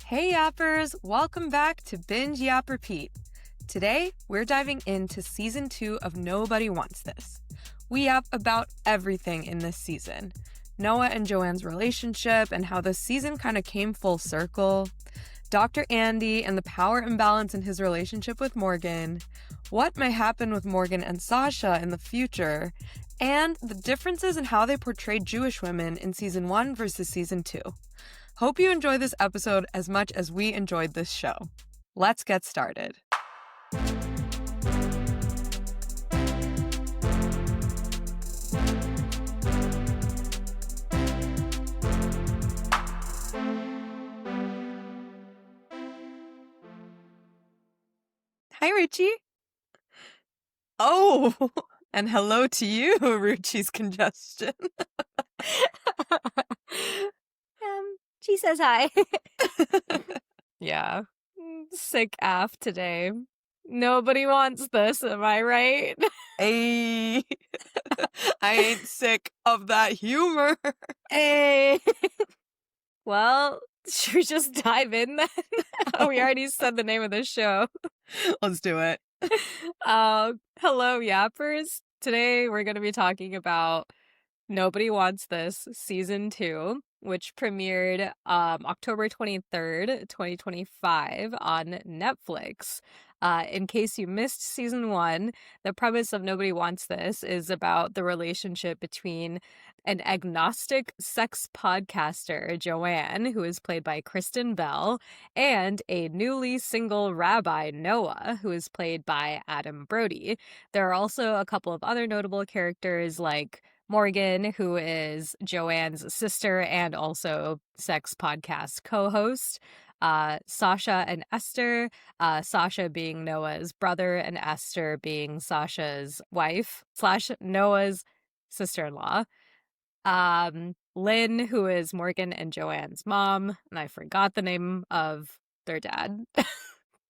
Hey Yappers, welcome back to Binge Yap Repeat. Today, we're diving into Season 2 of Nobody Wants This. We yap about everything in this season. Noah and Joanne's relationship and how this season kind of came full circle. Dr. Andy and the power imbalance in his relationship with Morgan. What may happen with Morgan and Sasha in the future. And the differences in how they portrayed Jewish women in Season 1 versus Season 2. Hope you enjoy this episode as much as we enjoyed this show. Let's get started. Hi, Ruchi. Oh, and hello to you, Ruchi's congestion. She says hi. Yeah. Sick af today. Nobody wants this, am I right? Hey, I ain't sick of that humor. Hey. Well, should we just dive in then? We already said the name of the show. Let's do it. Hello, Yappers. Today we're going to be talking about Nobody Wants This, Season 2, which premiered October 23rd, 2025 on Netflix. In case you missed Season 1, the premise of Nobody Wants This is about the relationship between an agnostic sex podcaster, Joanne, who is played by Kristen Bell, and a newly single rabbi, Noah, who is played by Adam Brody. There are also a couple of other notable characters like Morgan, who is Joanne's sister and also sex podcast co-host, Sasha and Esther, Sasha being Noah's brother and Esther being Sasha's wife / Noah's sister-in-law, Lynn, who is Morgan and Joanne's mom, and I forgot the name of their dad.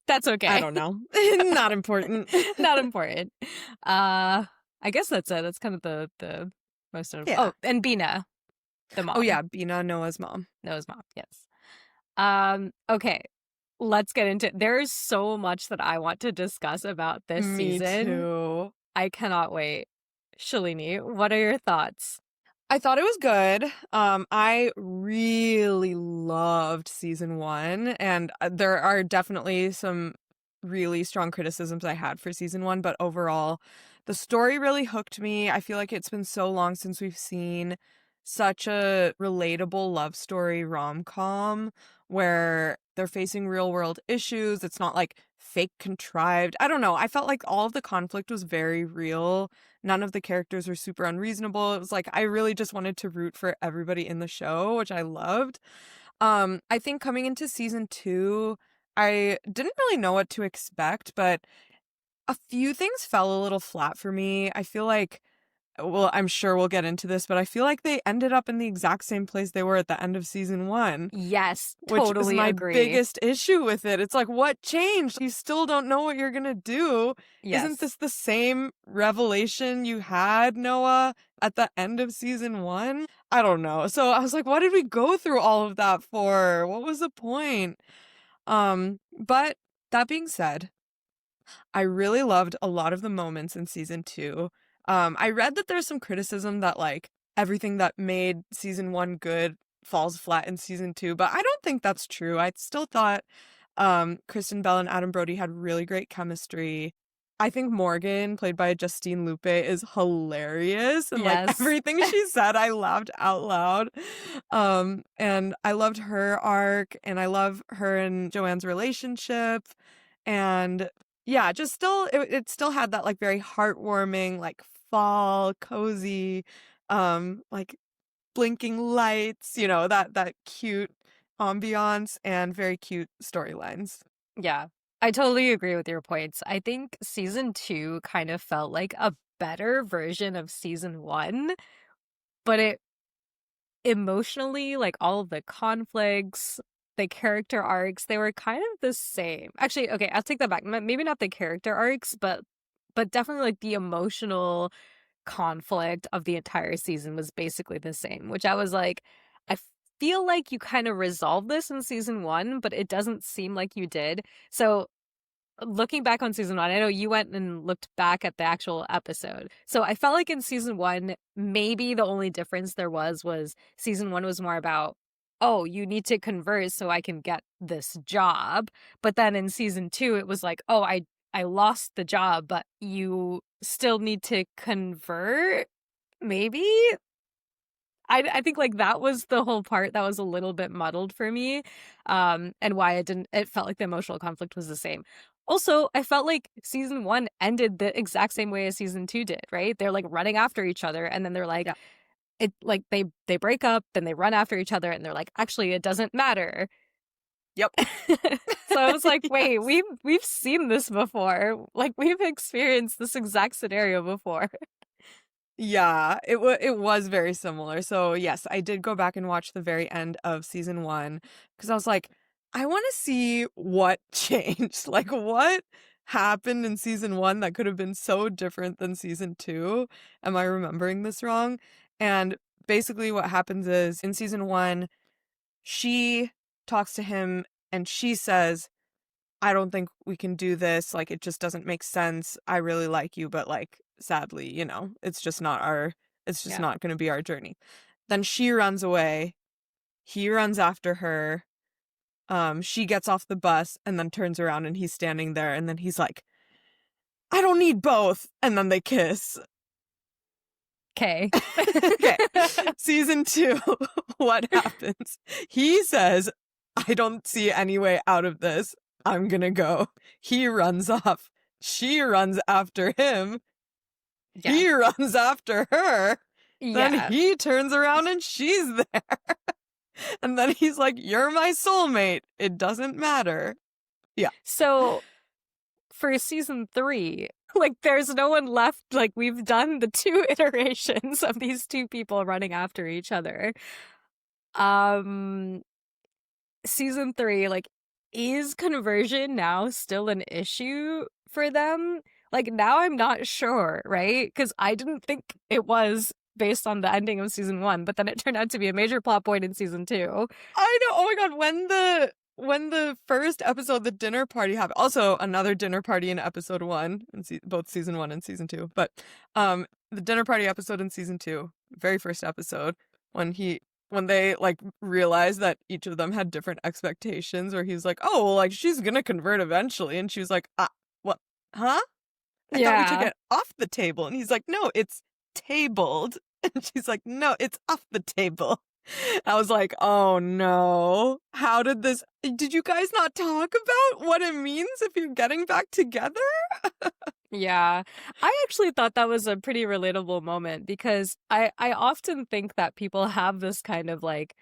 That's okay. I don't know. Not important. Not important. I guess that's it. That's kind of the most of Yeah. Oh, and Bina, the mom. Oh yeah, Bina, Noah's mom. Noah's mom, yes. Okay, let's get into it. There's so much that I want to discuss about this season. Me too. I cannot wait. Shalini, what are your thoughts? I thought it was good. I really loved Season 1, and there are definitely some really strong criticisms I had for Season 1, but overall, the story really hooked me. I feel like it's been so long since we've seen such a relatable love story rom-com where they're facing real-world issues. It's not like fake contrived. I don't know. I felt like all of the conflict was very real. None of the characters were super unreasonable. It was like I really just wanted to root for everybody in the show, which I loved. I think coming into Season 2, I didn't really know what to expect, but a few things fell a little flat for me. I feel like, well, I'm sure we'll get into this, but I feel like they ended up in the exact same place they were at the end of Season 1. Yes, Which totally is my agree. biggest issue with it. It's like, what changed? You still don't know what you're gonna do. Yes. Isn't this the same revelation you had, Noah, at the end of Season 1? I don't know. So I was like, what did we go through all of that for? What was the point? But that being said, I really loved a lot of the moments in Season 2. I read that there's some criticism that like everything that made Season 1 good falls flat in Season 2, but I don't think that's true. I still thought Kristen Bell and Adam Brody had really great chemistry. I think Morgan, played by Justine Lupe, is hilarious. And like Yes. everything she said, I laughed out loud. And I loved her arc, and I love her and Joanne's relationship. And yeah, just still, it still had that like very heartwarming, like fall, cozy, like blinking lights, you know, that cute ambiance and very cute storylines. Yeah, I totally agree with your points. I think Season 2 kind of felt like a better version of Season 1, but it emotionally, like all of the conflicts, the character arcs, they were kind of the same. Actually, okay, I'll take that back. Maybe not the character arcs, but definitely like the emotional conflict of the entire season was basically the same, which I was like, feel like you kind of resolved this in season 1, but it doesn't seem like you did. So looking back on season 1, I know you went and looked back at the actual episode. So I felt like in season 1, maybe the only difference there was season 1 was more about, oh, you need to converse so I can get this job. But then in season 2, it was like, oh, I lost the job, but you still need to convert. Maybe I think like that was the whole part that was a little bit muddled for me, and why it felt like the emotional conflict was the same. Also, I felt like season 1 ended the exact same way as season 2 did, right? They're like running after each other, and then they're like, Yeah. it like they break up, then they run after each other, and they're like, actually, it doesn't matter. Yep. So I was like, wait, Yes. we've seen this before. Like we've experienced this exact scenario before. Yeah, it was very similar. So yes, I did go back and watch the very end of season 1 because I was like, I want to see what changed. Like what happened in season 1 that could have been so different than season 2? Am I remembering this wrong? And basically what happens is in season 1, she talks to him and she says, I don't think we can do this. Like, it just doesn't make sense. I really like you, but like, sadly, it's just Yeah. not going to be our journey. Then she runs away. He runs after her. She gets off the bus and then turns around and he's standing there. And then he's like, I don't need both. And then they kiss. Okay. Okay. Season 2, what happens? He says, I don't see any way out of this. I'm gonna go. He runs off. She runs after him. Yeah. He runs after her. Then Yeah. he turns around and she's there. And then he's like, You're my soulmate. It doesn't matter. Yeah. So for season 3, like there's no one left. Like we've done the 2 iterations of these 2 people running after each other. Um Season 3, like, is conversion now still an issue for them? Like now I'm not sure, right? Because I didn't think it was based on the ending of season 1, but then it turned out to be a major plot point in season 2. I know. Oh my god, when the first episode, the dinner party happened. Also, another dinner party in episode 1, in both season 1 and season 2. But the dinner party episode in season 2, very first episode, when they like realized that each of them had different expectations, where he's like, "Oh, well, like she's gonna convert eventually," and she was like, what? Huh? I thought we took Yeah. it off the table." And he's like, "No, it's tabled." And she's like, "No, it's off the table." I was like, oh no. Did you guys not talk about what it means if you're getting back together? Yeah. I actually thought that was a pretty relatable moment because I often think that people have this kind of like,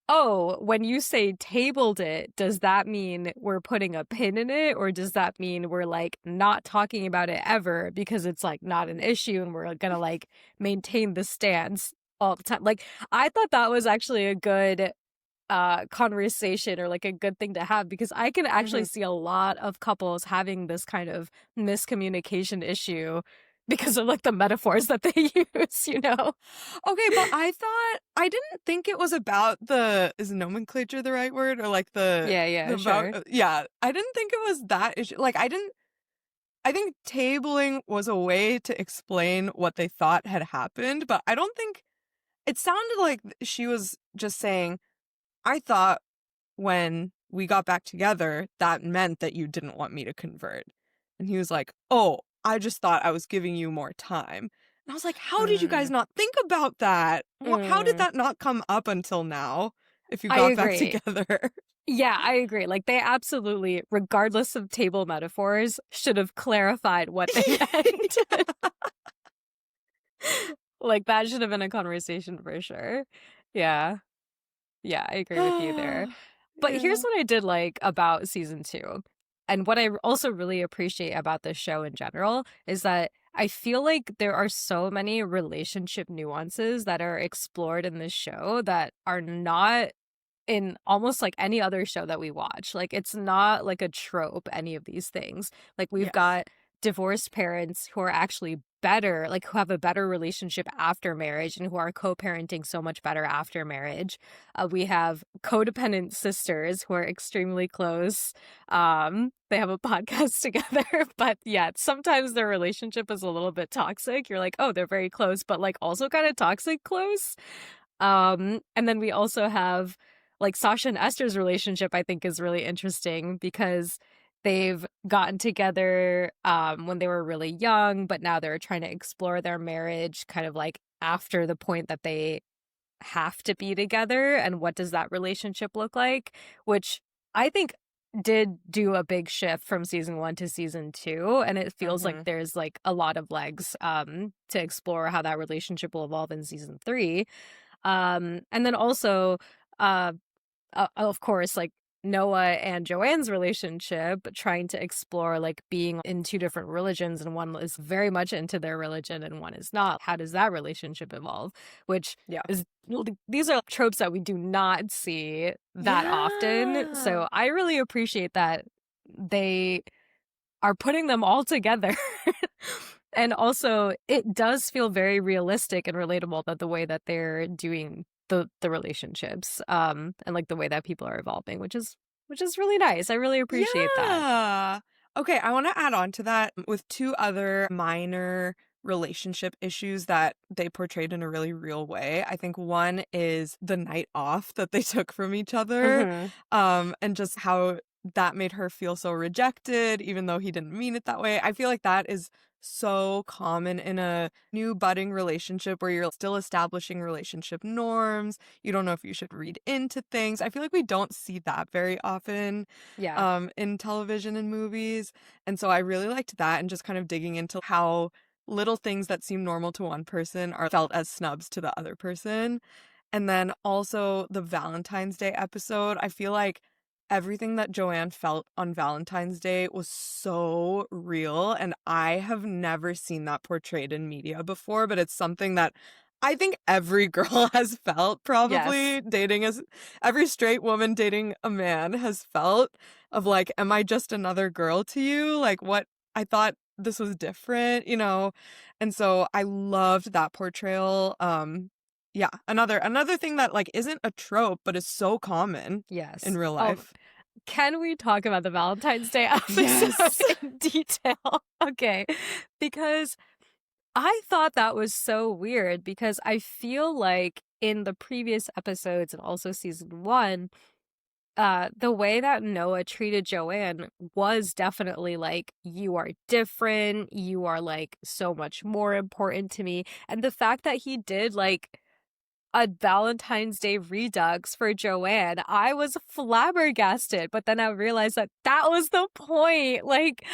oh, when you say tabled it, does that mean we're putting a pin in it? Or does that mean we're like not talking about it ever because it's like not an issue and we're gonna like maintain the stance all the time? Like, I thought that was actually a good conversation or like a good thing to have because I can actually Mhm. see a lot of couples having this kind of miscommunication issue because of like the metaphors that they use, you know? Okay, but I didn't think it was about is nomenclature the right word? Or like Yeah, the about, sure. yeah, I didn't think it was that issue. Like, I think tabling was a way to explain what they thought had happened, but I don't think it sounded like she was just saying, I thought when we got back together, that meant that you didn't want me to convert. And he was like, oh, I just thought I was giving you more time. And I was like, how did you guys Mm, not think about that? How did mm. that not come up until now if you I got back agree. together? Yeah, I agree. Like they absolutely, regardless of table metaphors, should have clarified what they meant. Like that should have been a conversation for sure. Yeah. Yeah, I agree with you there. But here's Yeah. what I did like about season 2. And what I also really appreciate about this show in general is that I feel like there are so many relationship nuances that are explored in this show that are not in almost like any other show that we watch. Like it's not like a trope, any of these things. Like we've Yes. got divorced parents who are actually better, like who have a better relationship after marriage and who are co-parenting so much better after marriage. We have codependent sisters who are extremely close. They have a podcast together, but yeah, sometimes their relationship is a little bit toxic. You're like, oh, they're very close, but like also kind of toxic close. And then we also have like Sasha and Esther's relationship, I think is really interesting because they've gotten together when they were really young, but now they're trying to explore their marriage kind of like after the point that they have to be together, and what does that relationship look like, which I think did do a big shift from season 1 to season 2, and it feels like Mhm. there's like a lot of legs to explore how that relationship will evolve in season 3. And then also, uh, of course, like Noah and Joanne's relationship, trying to explore like being in two different religions, and one is very much into their religion and one is not. How does that relationship evolve? Which Yeah. is, these are tropes that we do not see that often. Yeah. So I really appreciate that they are putting them all together. And also, it does feel very realistic and relatable that the way that they're doing the relationships, and like the way that people are evolving, which is really nice. I really appreciate that. Yeah. Okay, I want to add on to that with two other minor relationship issues that they portrayed in a really real way. I think one is the night off that they took from each other, Hmm. and just how that made her feel so rejected, even though he didn't mean it that way. I feel like that is so common in a new budding relationship where you're still establishing relationship norms. You don't know if you should read into things. I feel like we don't see that very often Yeah. in television and movies. And so I really liked that, and just kind of digging into how little things that seem normal to one person are felt as snubs to the other person. And then also the Valentine's Day episode, I feel like everything that Joanne felt on Valentine's Day was so real, and I have never seen that portrayed in media before, but it's something that I think every girl has felt, Yes. probably dating as every straight woman dating a man has felt, of like, am I just another girl to you? Like, what, I thought this was different, you know? And so I loved that portrayal. Yeah, another thing that like isn't a trope but is so common in Yes. real life. Can we talk about the Valentine's Day episode Yes. in detail? Okay. Because I thought that was so weird because I feel like in the previous episodes and also season 1, the way that Noah treated Joanne was definitely like, you are different, you are like so much more important to me. And the fact that he did like a Valentine's Day redux for Joanne, I was flabbergasted. But then I realized that that was the point. Like,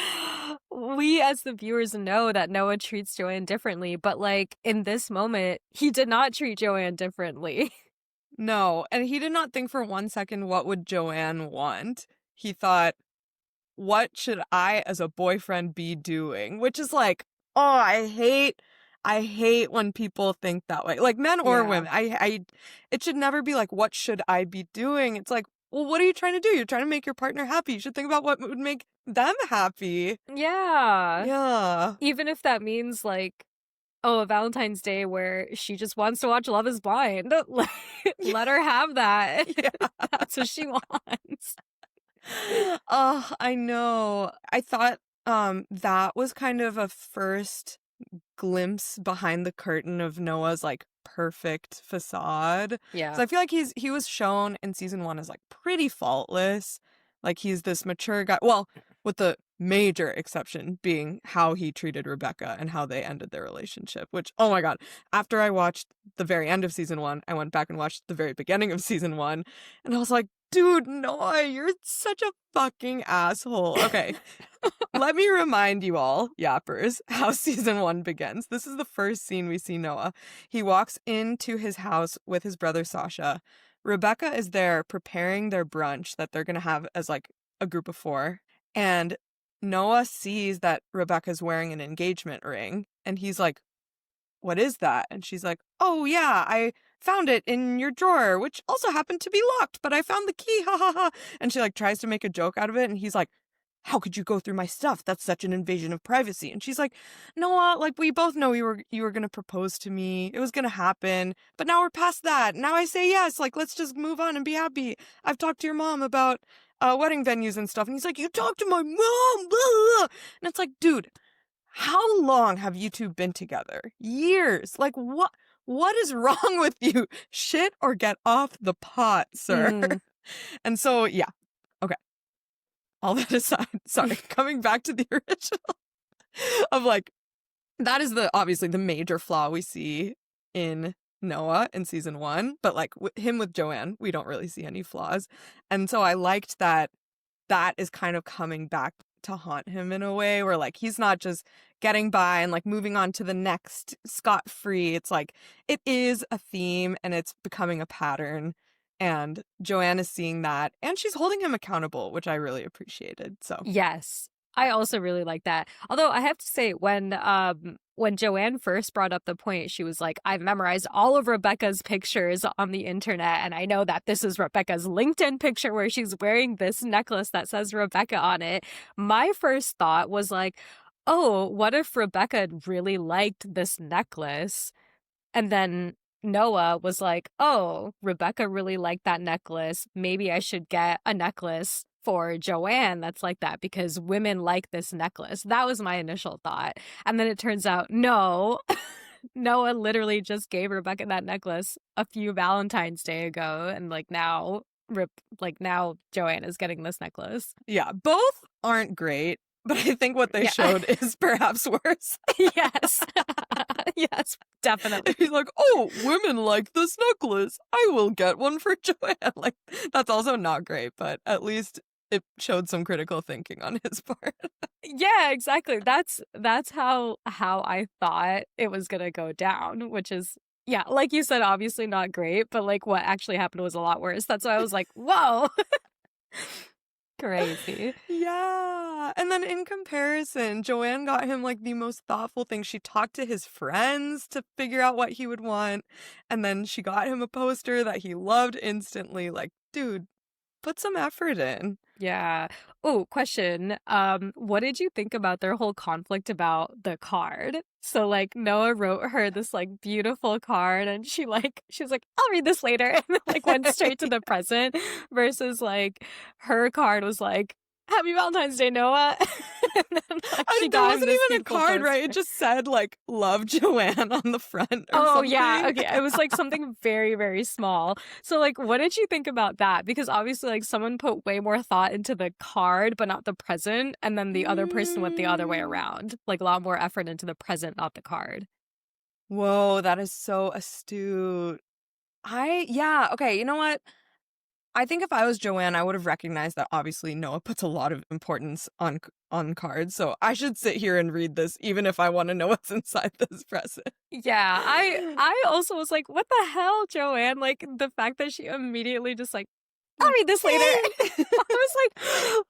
we as the viewers know that Noah treats Joanne differently, but like in this moment, he did not treat Joanne differently. No, and he did not think for one second what would Joanne want. He thought, what should I as a boyfriend be doing? Which is like, oh, I hate when people think that way. Like men or Yeah. women. It should never be like, what should I be doing? It's like, well, what are you trying to do? You're trying to make your partner happy. You should think about what would make them happy. Yeah. Yeah. Even if that means like, oh, a Valentine's Day where she just wants to watch Love is Blind. Like, let her have that. Yeah. That's what she wants. Oh, I know. I thought that was kind of a first glimpse behind the curtain of Noah's like perfect facade. Yeah. So I feel like he was shown in season 1 as like pretty faultless. Like he's this mature guy. Well, with the major exception being how he treated Rebecca and how they ended their relationship, which, oh my God, after I watched the very end of season 1, I went back and watched the very beginning of season 1, and I was like, dude, Noah, you're such a fucking asshole. Okay, let me remind you all, yappers, how season 1 begins. This is the first scene we see Noah. He walks into his house with his brother Sasha. Rebecca is there preparing their brunch that they're going to have as like a group of 4. And Noah sees that Rebecca's wearing an engagement ring. And he's like, what is that? And she's like, oh, yeah, I found it in your drawer, which also happened to be locked, but I found the key. Ha ha ha. And she like tries to make a joke out of it. And he's like, how could you go through my stuff? That's such an invasion of privacy. And she's like, Noah, like, we both know you were going to propose to me. It was going to happen. But now we're past that. Now I say yes. Like, let's just move on and be happy. I've talked to your mom about wedding venues and stuff. And he's like, you talked to my mom. Blah, blah. And it's like, dude, how long have you two been together? Years. Like, what is wrong with you? Shit or get off the pot, sir. And so, yeah. Okay. All that aside, sorry, coming back to the original of like, that is obviously the major flaw we see in Noah in season 1, but like him with Joanne, we don't really see any flaws. And so I liked that is kind of coming back to haunt him in a way where like he's not just getting by and like moving on to the next scot-free. It's like it is a theme and it's becoming a pattern. And Joanne is seeing that, and she's holding him accountable, which I really appreciated. So yes, I also really like that. Although I have to say, when Joanne first brought up the point, she was like, I've memorized all of Rebecca's pictures on the internet, and I know that this is Rebecca's LinkedIn picture where she's wearing this necklace that says Rebecca on it. My first thought was like, oh, what if Rebecca really liked this necklace? And then Noah was like, oh, Rebecca really liked that necklace. Maybe I should get a necklace for Joanne that's like that because women like this necklace. That was my initial thought. And then it turns out, no, Noah literally just gave Rebecca that necklace a few Valentine's Day ago. And like now Joanne is getting this necklace. Yeah, both aren't great. But I think what they showed is perhaps worse. Yes. Yes, definitely. He's like, oh, women like this necklace. I will get one for Joanne. Like, that's also not great, but at least it showed some critical thinking on his part. Yeah, exactly. That's how I thought it was gonna go down, which is, yeah, like you said, obviously not great, but like what actually happened was a lot worse. That's why I was like, whoa. Crazy. Yeah. And then in comparison, Joanne got him like the most thoughtful thing. She talked to his friends to figure out what he would want. And then she got him a poster that he loved instantly. Like, dude, put some effort in. Yeah. Oh, question. What did you think about their whole conflict about the card? So like Noah wrote her this like beautiful card and she was like, I'll read this later, and then, like went straight to the present versus like her card was like, Happy Valentine's Day, Noah. And then, like, she there got him wasn't this even a beautiful card, right? poster. It just said like love Joanne on the front or Oh, something. yeah. Okay. It was like something very, very small. So like, what did you think about that? Because obviously like someone put way more thought into the card, but not the present. And then the other person went the other way around. Like a lot more effort into the present, not the card. Whoa, that is so astute. Yeah, okay, you know what? I think if I was Joanne, I would have recognized that obviously Noah puts a lot of importance on cards, so I should sit here and read this even if I want to know what's inside this present. Yeah, I also was like, what the hell, Joanne? Like the fact that she immediately just like, I'll read this later. I was like,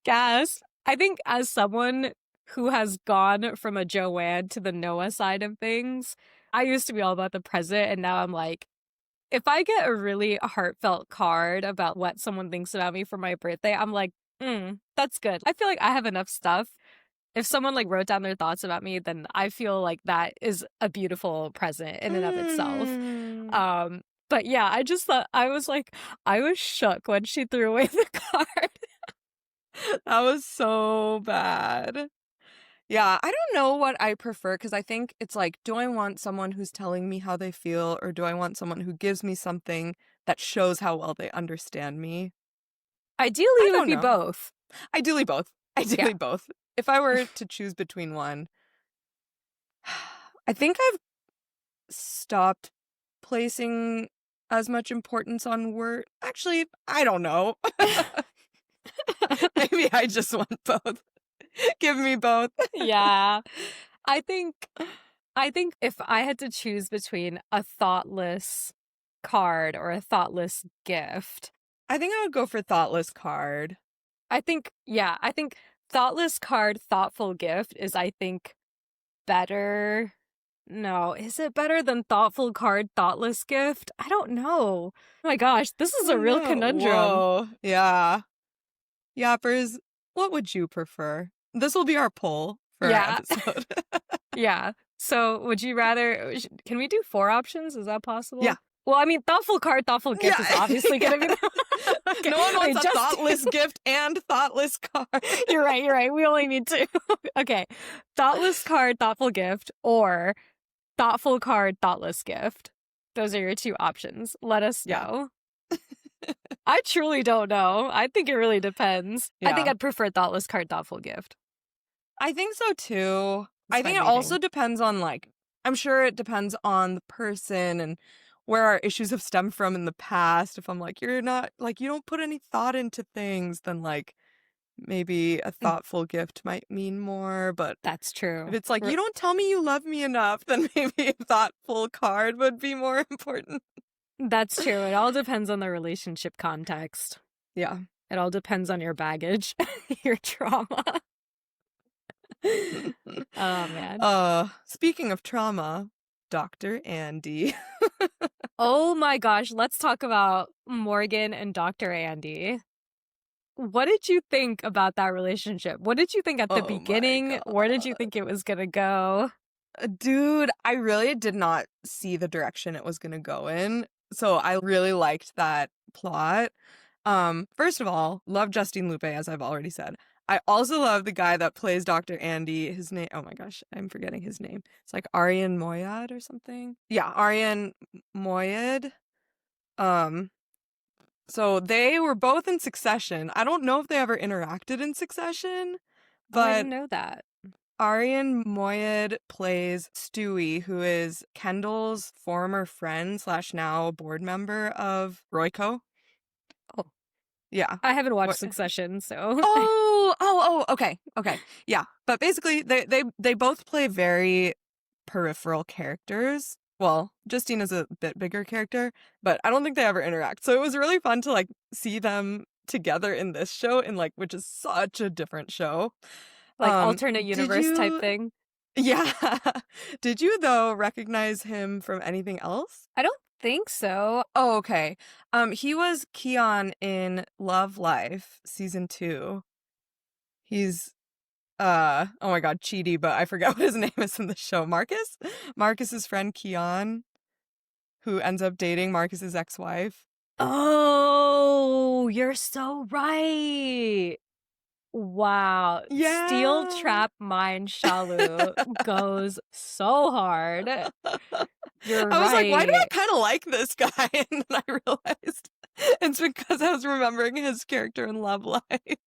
gas. I think as someone who has gone from a Joanne to the Noah side of things, I used to be all about the present, and now I'm like, if I get a really heartfelt card about what someone thinks about me for my birthday, I'm like, that's good. I feel like I have enough stuff. If someone like wrote down their thoughts about me, then I feel like that is a beautiful present in and of itself. But yeah, I just thought, I was shook when she threw away the card. That was so bad. Yeah, I don't know what I prefer because I think it's like, do I want someone who's telling me how they feel, or do I want someone who gives me something that shows how well they understand me? Ideally, I it would don't be know. both. Ideally both. Ideally both. If I were to choose between one, I think I've stopped placing as much importance on word. Actually, I don't know. Maybe I just want both. Give me both. Yeah. I think if I had to choose between a thoughtless card or a thoughtless gift, I think I would go for thoughtless card. I think thoughtless card, thoughtful gift is, I think, better. No, is it better than thoughtful card, thoughtless gift? I don't know. Oh my gosh, this is a real conundrum. Whoa. Yeah. Yappers, what would you prefer? This will be our poll for our Yeah. episode. Yeah. So would you rather, can we do 4 options? Is that Yeah. possible? Well, I mean, thoughtful card, thoughtful gift is Yeah. obviously going to be okay. No one Wait, wants a thoughtless gift and thoughtless card. You're right. We only need 2. Okay. Thoughtless card, thoughtful gift, or thoughtful card, thoughtless gift. Those are your 2 options. Let us Yeah. know. I truly don't know. I think it really depends. I think Yeah. I'd prefer thoughtless card, thoughtful gift. I think so too. It's I my think it reading. also depends on I'm sure it depends on the person and where our issues have stemmed from in the past. If I'm like, you're not you don't put any thought into things, then maybe a thoughtful gift might mean more. But That's true. if it's you don't tell me you love me enough, then maybe a thoughtful card would be more important. That's true. It all depends on the relationship context. Yeah. It all depends on your baggage, your trauma. Oh, man. Speaking of trauma, Dr. Andy. Oh my gosh, let's talk about Morgan and Dr. Andy. What did you think about that relationship? What did you think at the Oh my beginning? Where did you think it was gonna go? Dude, I really did not see the direction it was gonna go in. So I really liked that plot. First of all, love Justine Lupe, as I've already said. I also love the guy that plays Dr. Andy. His name, oh my gosh, I'm forgetting his name. It's Aryan Moyad or something. Yeah, Aryan Moyad. So they were both in Succession. I don't know if they ever interacted in Succession, Oh, I but didn't know that. Aryan Moyad plays Stewie, who is Kendall's former friend / now board member of Royco. Oh. Yeah. I haven't watched Succession, so. Okay. Yeah. But basically they both play very peripheral characters. Well, Justine is a bit bigger character, but I don't think they ever interact. So it was really fun to see them together in this show which is such a different show. Alternate universe type thing. Yeah. Did you though recognize him from anything else? I don't think so. Oh, okay. He was Keon in Love Life season 2. He's oh my god, cheaty, but I forgot what his name is in the show. Marcus's friend Keon, who ends up dating Marcus's ex-wife. Oh, you're so right. Wow. Yeah. Steel Trap Mine Shalu goes so hard. You're right. I was like, why do I kind of like this guy? And then I realized it's because I was remembering his character in Love Life.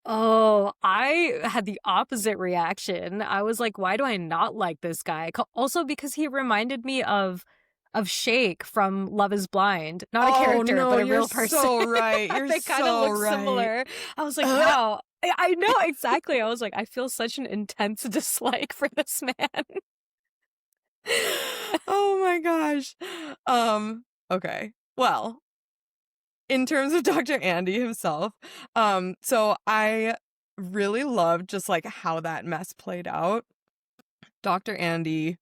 Oh, I had the opposite reaction. I was like, why do I not like this guy? Also because he reminded me of Shake from Love is Blind. Not a character, but a real person. So right. You're they kind of so look right. similar. I was like, wow. I know exactly. I was like, I feel such an intense dislike for this man. Oh my gosh. Okay. Well, in terms of Dr. Andy himself, so I really loved just how that mess played out. Dr. Andy,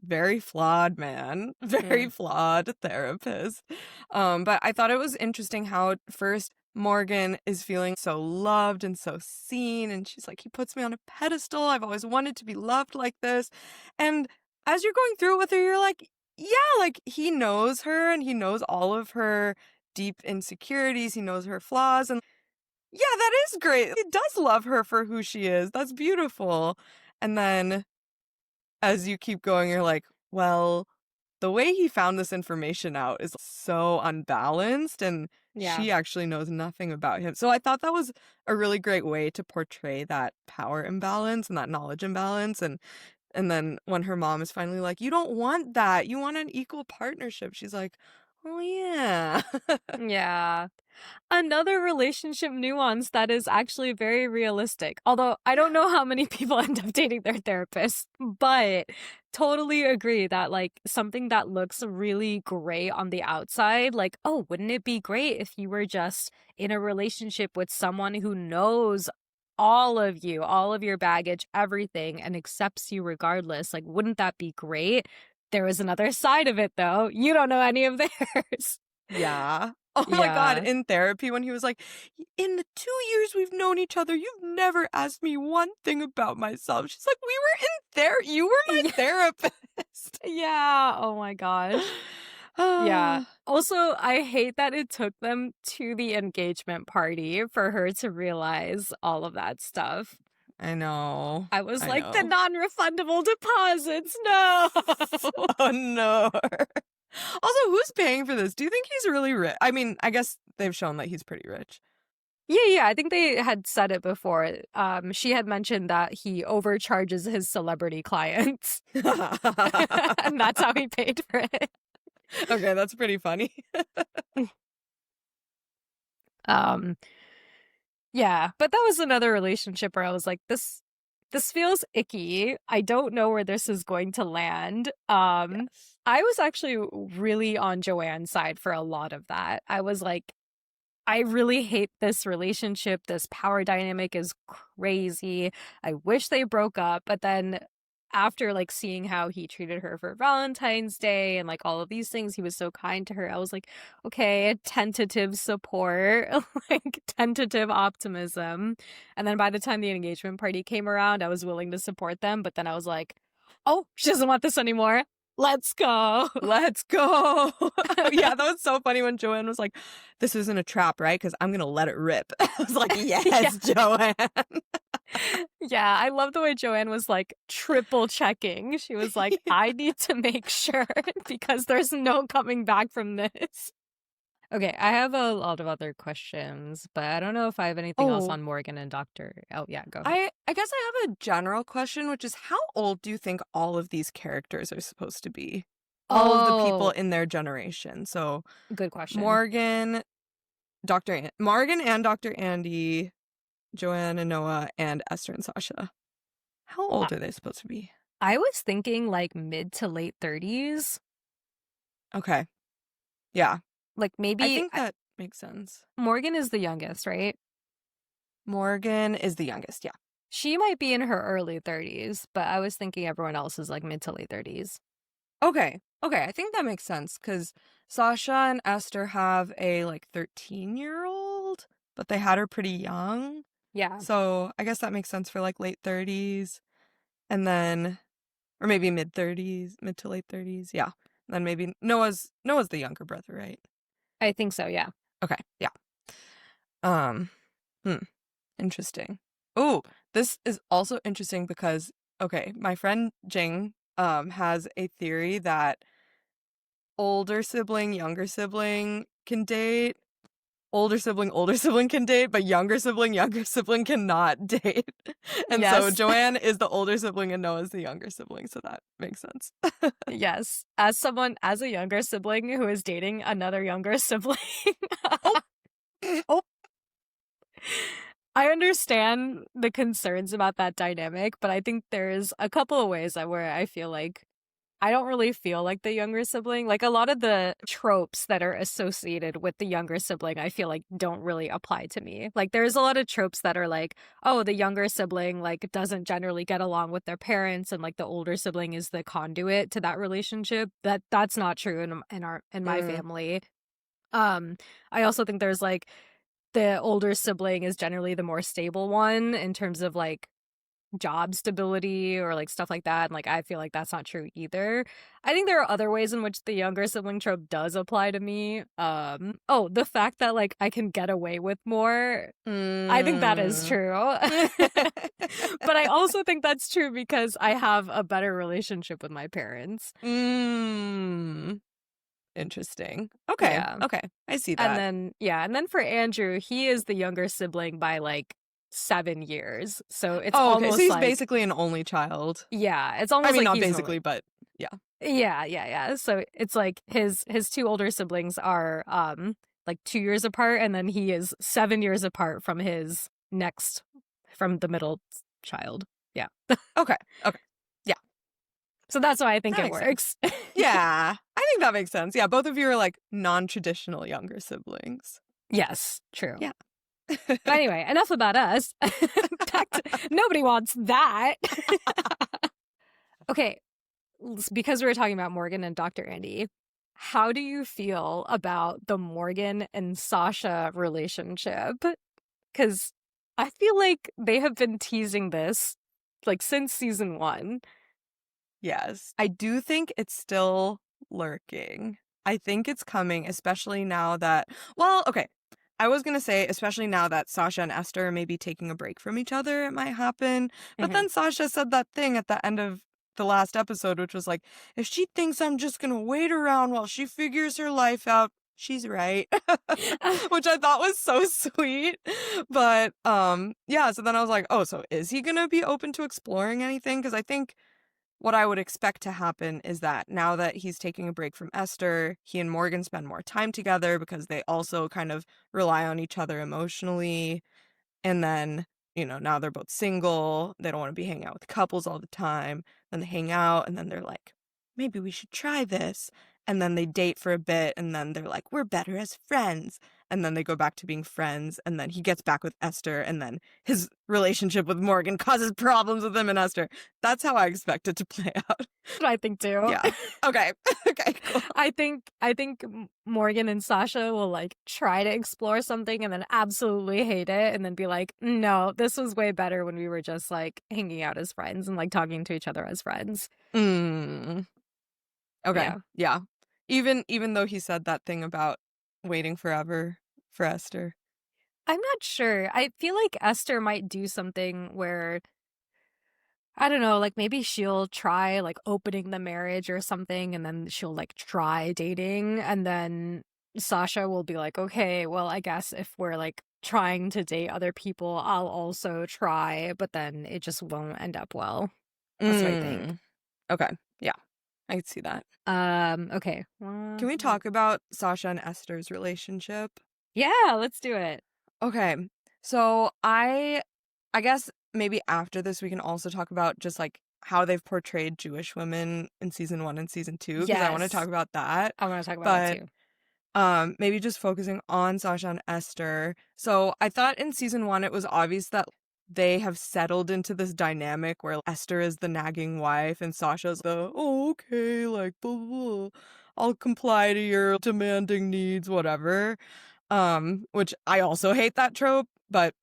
very flawed man, very flawed therapist. But I thought it was interesting how first Morgan is feeling so loved and so seen, and she's like, he puts me on a pedestal. I've always wanted to be loved like this. And as you're going through it with her, you're like, yeah, he knows her and he knows all of her deep insecurities. He knows her flaws. And yeah, that is great. He does love her for who she is. That's beautiful. And then as you keep going, you're like, well, the way he found this information out is so unbalanced, and she actually knows nothing about him. So I thought that was a really great way to portray that power imbalance and that knowledge imbalance. And then when her mom is finally like, you don't want that. You want an equal partnership. She's like, oh, yeah. Yeah. Another relationship nuance that is actually very realistic. Although I don't know how many people end up dating their therapist, but totally agree that something that looks really great on the outside, oh, wouldn't it be great if you were just in a relationship with someone who knows all of you, all of your baggage, everything, and accepts you regardless? Wouldn't that be great? There was another side of it, though. You don't know any of theirs. Yeah. Oh my God, Yeah. in therapy when he was like, in the 2 years we've known each other, you've never asked me one thing about myself. She's like, we were in therapy. You were my Yeah. therapist. Yeah. Oh my gosh. Yeah. Ah, Also, I hate that it took them to the engagement party for her to realize all of that stuff. I know. I was I like, the know. non-refundable deposits, no. Oh no. Also, who's paying for this? Do you think he's really rich? I mean, I guess they've shown that he's pretty rich. Yeah, I think they had said it before. She had mentioned that he overcharges his celebrity clients, and that's how he paid for it. Okay, that's pretty funny. Um, yeah, but that was another relationship where I was like, this feels icky. I don't know where this is going to land. Yes. I was actually really on Joanne's side for a lot of that. I was like, I really hate this relationship. This power dynamic is crazy. I wish they broke up. But then after like seeing how he treated her for Valentine's Day and like all of these things, he was so kind to her. I was like, okay, tentative support, like tentative optimism. And then by the time the engagement party came around, I was willing to support them. But then I was like, oh, she doesn't want this anymore. Let's go. Let's go. Yeah, that was so funny when Joanne was like, this isn't a trap, right? Because I'm going to let it rip. I was like, yes, Joanne. Yeah, I love the way Joanne was like triple checking. She was like, I need to make sure because there's no coming back from this. Okay, I have a lot of other questions, but I don't know if I have anything else Oh, on Morgan and Doctor. Oh, yeah, go ahead. I guess I have a general question, which is how old do you think all of these characters are supposed to be? All of the people Oh, in their generation. So good question. Morgan, Morgan and Dr. Andy, Joanne and Noah, and Esther and Sasha. How I old are they supposed to be? I was thinking like mid to late 30s. Okay. Yeah. Like I maybe think that makes sense. Morgan is the youngest, right? Morgan is the youngest, yeah. She might be in her early 30s, but I was thinking everyone else is like mid to late 30s. Okay. Okay, I think that makes sense because Sasha and Esther have a like 13-year-old, but they had her pretty young. Yeah. So I guess that makes sense for like late 30s and then, or maybe mid 30s, mid to late 30s. Yeah. And then maybe Noah's the younger brother, right? I think so, yeah. Okay. Yeah. Um, hmm. Interesting. Oh, this is also interesting because, okay, my friend Jing has a theory that older sibling, younger sibling can date. Older sibling can date, but younger sibling cannot date. And so Yes. Joanne is the older sibling and Noah's the younger sibling, so that makes sense. Yes. As a younger sibling who is dating another younger sibling, Oh, oh, I understand the concerns about that dynamic, but I think there's a couple of ways where I feel like I don't really feel like the younger sibling. Like a lot of the tropes that are associated with the younger sibling, I feel like don't really apply to me. Like there's a lot of tropes that are like, oh, the younger sibling like doesn't generally get along with their parents and like the older sibling is the conduit to that relationship. That's not true in my mm, family. I also think there's like the older sibling is generally the more stable one in terms of like job stability or like stuff like that. And like I feel like that's not true either. I think there are other ways in which the younger sibling trope does apply to me. The fact that like I can get away with more. I think that is mm. true. But I also think that's true because I have a better relationship with my parents. Mm. Interesting. Okay. Yeah. Okay. I see And that. then, yeah, and then for Andrew, he is the younger sibling by like 7 years. So it's Oh, okay. So almost he's like, basically an only child. yeah, it's I almost mean, like not he's basically, but yeah. yeah. So it's like his two older siblings are like 2 years apart, and then he is 7 years apart from from the middle child. Yeah. Okay. Okay. Yeah. So that's why I think That it makes sense. works. Yeah. I think that makes sense. Yeah. Both of you are like non-traditional younger siblings. Yes, true. Yeah. But anyway, enough about us. Back to nobody wants that. Okay, because we were talking about Morgan and Dr. Andy, how do you feel about the Morgan and Sasha relationship? Because I feel like they have been teasing this like since season one. Yes. I do think it's still lurking. I think it's coming, especially now that, well, okay. I was going to say, especially now that Sasha and Esther may be taking a break from each other, it might happen. But Hmm. then Sasha said that thing at the end of the last episode, which was like, if she thinks I'm just going to wait around while she figures her life out, she's right. Which I thought was so sweet. But yeah, so then I was like, oh, so is he going to be open to exploring anything? Because I think what I would expect to happen is that now that he's taking a break from Esther, he and Morgan spend more time together because they also kind of rely on each other emotionally. And then, now they're both single. They don't want to be hanging out with couples all the time. Then they hang out and then they're like, maybe we should try this. And then they date for a bit and then they're like, we're better as friends. And then they go back to being friends. And then he gets back with Esther. And then his relationship with Morgan causes problems with him and Esther. That's how I expect it to play out. I think too. Yeah. Okay. Okay, cool. I think Morgan and Sasha will like try to explore something and then absolutely hate it and then be like, no, this was way better when we were just like hanging out as friends and like talking to each other as friends. Mm. Okay. Yeah. Yeah. Even though he said that thing about waiting forever for Esther. I'm not sure. I feel like Esther might do something where I don't know, like maybe she'll try like opening the marriage or something and then she'll like try dating and then Sasha will be like, "Okay, well, I guess if we're like trying to date other people, I'll also try, but then it just won't end up well." That's what I think. Mm. Okay. Yeah. I could see that. Okay. Can we talk about Sasha and Esther's relationship? Yeah, let's do it. Okay. So I guess maybe after this we can also talk about just like how they've portrayed Jewish women in season 1 and season 2 because I want to talk Yes. about that. I want to talk about that But too. maybe just focusing on Sasha and Esther. So I thought in season 1 it was obvious that they have settled into this dynamic where Esther is the nagging wife and Sasha's the oh, okay, like blah, blah, blah. I'll comply to your demanding needs, whatever. Which I also hate that trope, but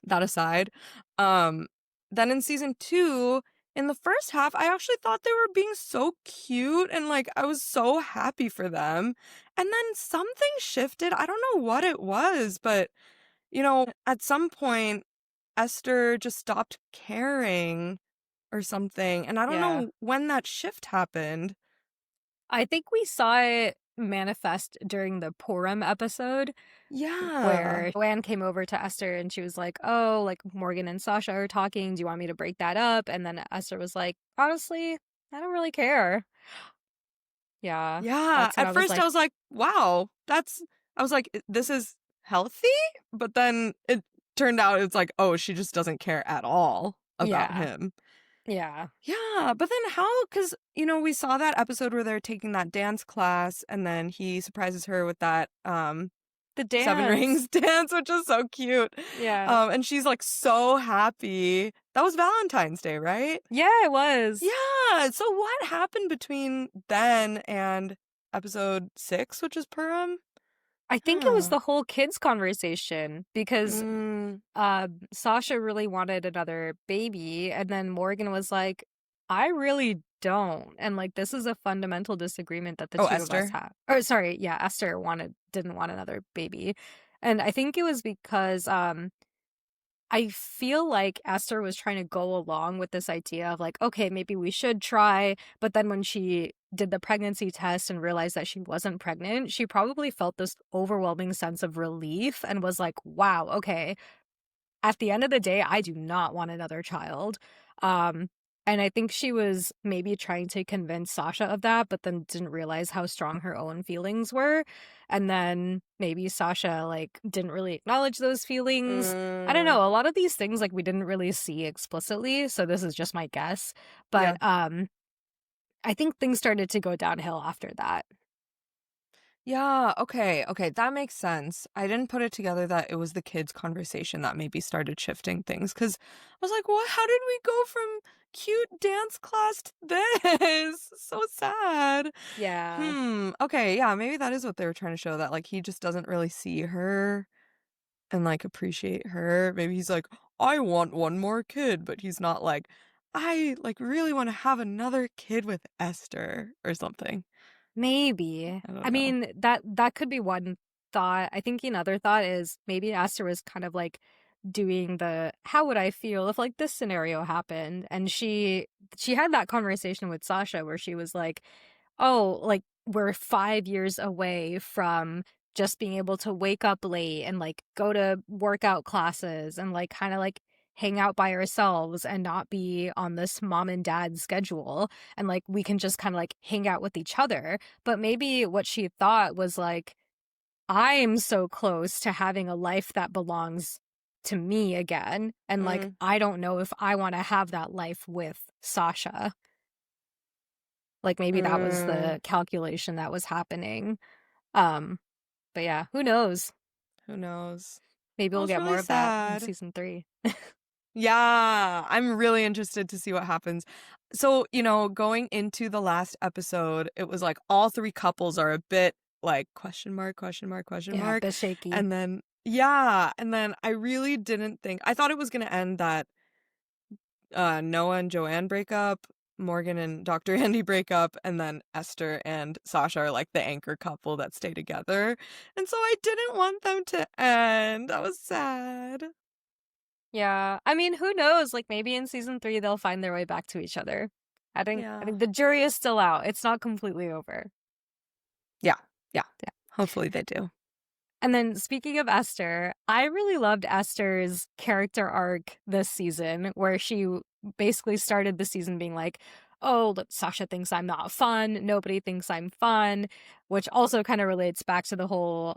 that aside, um, then in season 2, in the first half, I actually thought they were being so cute and like I was so happy for them. And then something shifted. I don't know what it was, but at some point Esther just stopped caring or something. And I don't Yeah. know when that shift happened. I think we saw it manifest during the Purim episode Yeah. where Joanne came over to Esther and she was like, "Oh, like Morgan and Sasha are talking. Do you want me to break that up?" And then Esther was like, "Honestly, I don't really care." Yeah, Yeah. that's when At I was first I like, was like, wow, I was like, this is healthy. But then it turned out it's like, oh, she just doesn't care at all about yeah, him. yeah. Yeah. But then how? Because, we saw that episode where they're taking that dance class and then he surprises her with that, The Seven dance. Rings dance, which is so cute. Yeah. And she's like so happy. That was Valentine's Day, right? Yeah, it was. Yeah. So what happened between then and episode 6, which is Purim? I think it was Huh. the whole kids conversation because Mm. Sasha really wanted another baby, and then Morgan was like, I really don't. And like this is a fundamental disagreement that the Oh, two of us Esther? have. Or sorry, yeah, Esther didn't want another baby. And I think it was because I feel like Esther was trying to go along with this idea of like, okay, maybe we should try, but then when she did the pregnancy test and realized that she wasn't pregnant, she probably felt this overwhelming sense of relief and was like, wow, okay, at the end of the day, I do not want another child. Um, and I think she was maybe trying to convince Sasha of that, but then didn't realize how strong her own feelings were. And then maybe Sasha like didn't really acknowledge those feelings. I don't Mm. know. A lot of these things like we didn't really see explicitly, so this is just my guess. Yeah. But I think things started to go downhill after that. Yeah, okay, okay, that makes sense. I didn't put it together that it was the kids' conversation that maybe started shifting things because I was like, what? How did we go from cute dance class to this? So sad. Yeah. Okay, yeah, maybe that is what they were trying to show that like he just doesn't really see her and like appreciate her. Maybe he's like, I want one more kid, but he's not like, I like really want to have another kid with Esther or something. Maybe. I don't I know. mean, that could be one thought. I think another thought is maybe Esther was kind of like doing the how would I feel if like this scenario happened? And she had that conversation with Sasha where she was like, "Oh, like we're 5 years away from just being able to wake up late and like go to workout classes and like kind of like hang out by ourselves and not be on this mom and dad schedule and like we can just kind of like hang out with each other." But maybe what she thought was like, I'm so close to having a life that belongs to me again. And like, Mm, I don't know if I want to have that life with Sasha. Like maybe that was mm, the calculation that was happening. Um, but yeah, who knows? who knows? Maybe That we'll was get really more of that in sad. season 3. Yeah, I'm really interested to see what happens. So, going into the last episode, it was like all three couples are a bit like question mark, question mark, question Yeah, a mark. bit shaky. And then, yeah, and then I really didn't think, I thought it was going to end that Noah and Joanne break up, Morgan and Dr. Andy break up, and then Esther and Sasha are like the anchor couple that stay together. And so I didn't want them to end. I was sad. Yeah. I mean, who knows? Like maybe in season 3 they'll find their way back to each other. I Yeah. think the jury is still out. It's not completely over. Yeah. Yeah. Hopefully they do. And then speaking of Esther, I really loved Esther's character arc this season, where she basically started the season being like, oh, look, Sasha thinks I'm not fun. Nobody thinks I'm fun, which also kind of relates back to the whole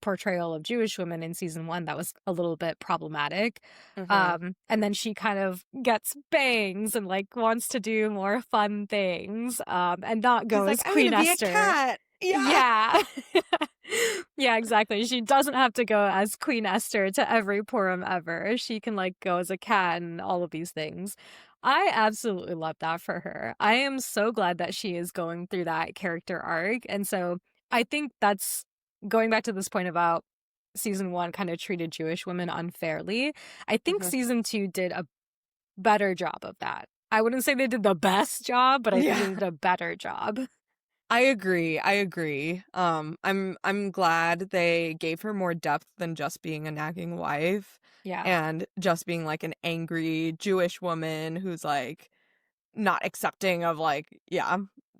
portrayal of Jewish women in season 1 that was a little bit problematic. Mm-hmm. And then she kind of gets bangs and like wants to do more fun things and not She's go like, as I'm gonna Queen be a Esther. cat. Yeah. Yeah. Yeah, exactly. She doesn't have to go as Queen Esther to every Purim ever. She can like go as a cat and all of these things. I absolutely love that for her. I am so glad that she is going through that character arc. And so I think that's going back to this point about season 1 kind of treated Jewish women unfairly. I think Hmm. season 2 did a better job of that. I wouldn't say they did the best job, but I think they Yeah. did a better job. I agree. I agree. I'm glad they gave her more depth than just being a nagging wife Yeah. and just being like an angry Jewish woman who's like not accepting of like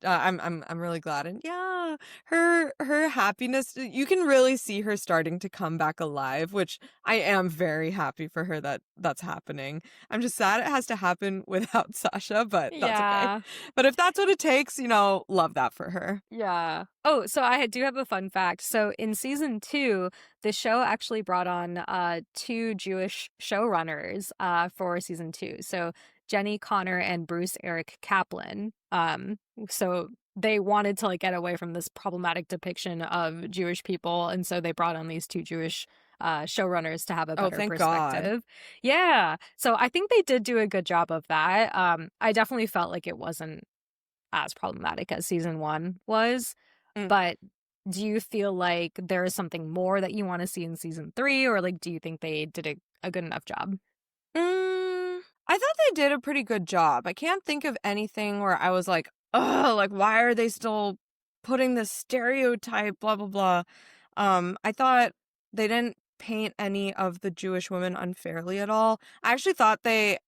I'm really glad. And yeah, her happiness, you can really see her starting to come back alive, which I am very happy for her that that's happening. I'm just sad it has to happen without Sasha, but that's okay. Yeah. But if that's what it takes, love that for her. Yeah. Oh, so do have a fun fact. So in season 2, the show actually brought on 2 Jewish showrunners for season 2. So Jenny Connor and Bruce Eric Kaplan. So they wanted to like get away from this problematic depiction of Jewish people, and so they brought on these 2 Jewish showrunners to have a Oh, better thank God. perspective. Yeah. So I think they did do a good job of that. I definitely felt like it wasn't as problematic as season 1 was. Mm. But do you feel like there is something more that you want to see in season 3, or like do you think they did a good enough job? I thought they did a pretty good job. I can't think of anything where I was like, oh, like, why are they still putting this stereotype, blah, blah, blah. I thought they didn't paint any of the Jewish women unfairly at all. I actually thought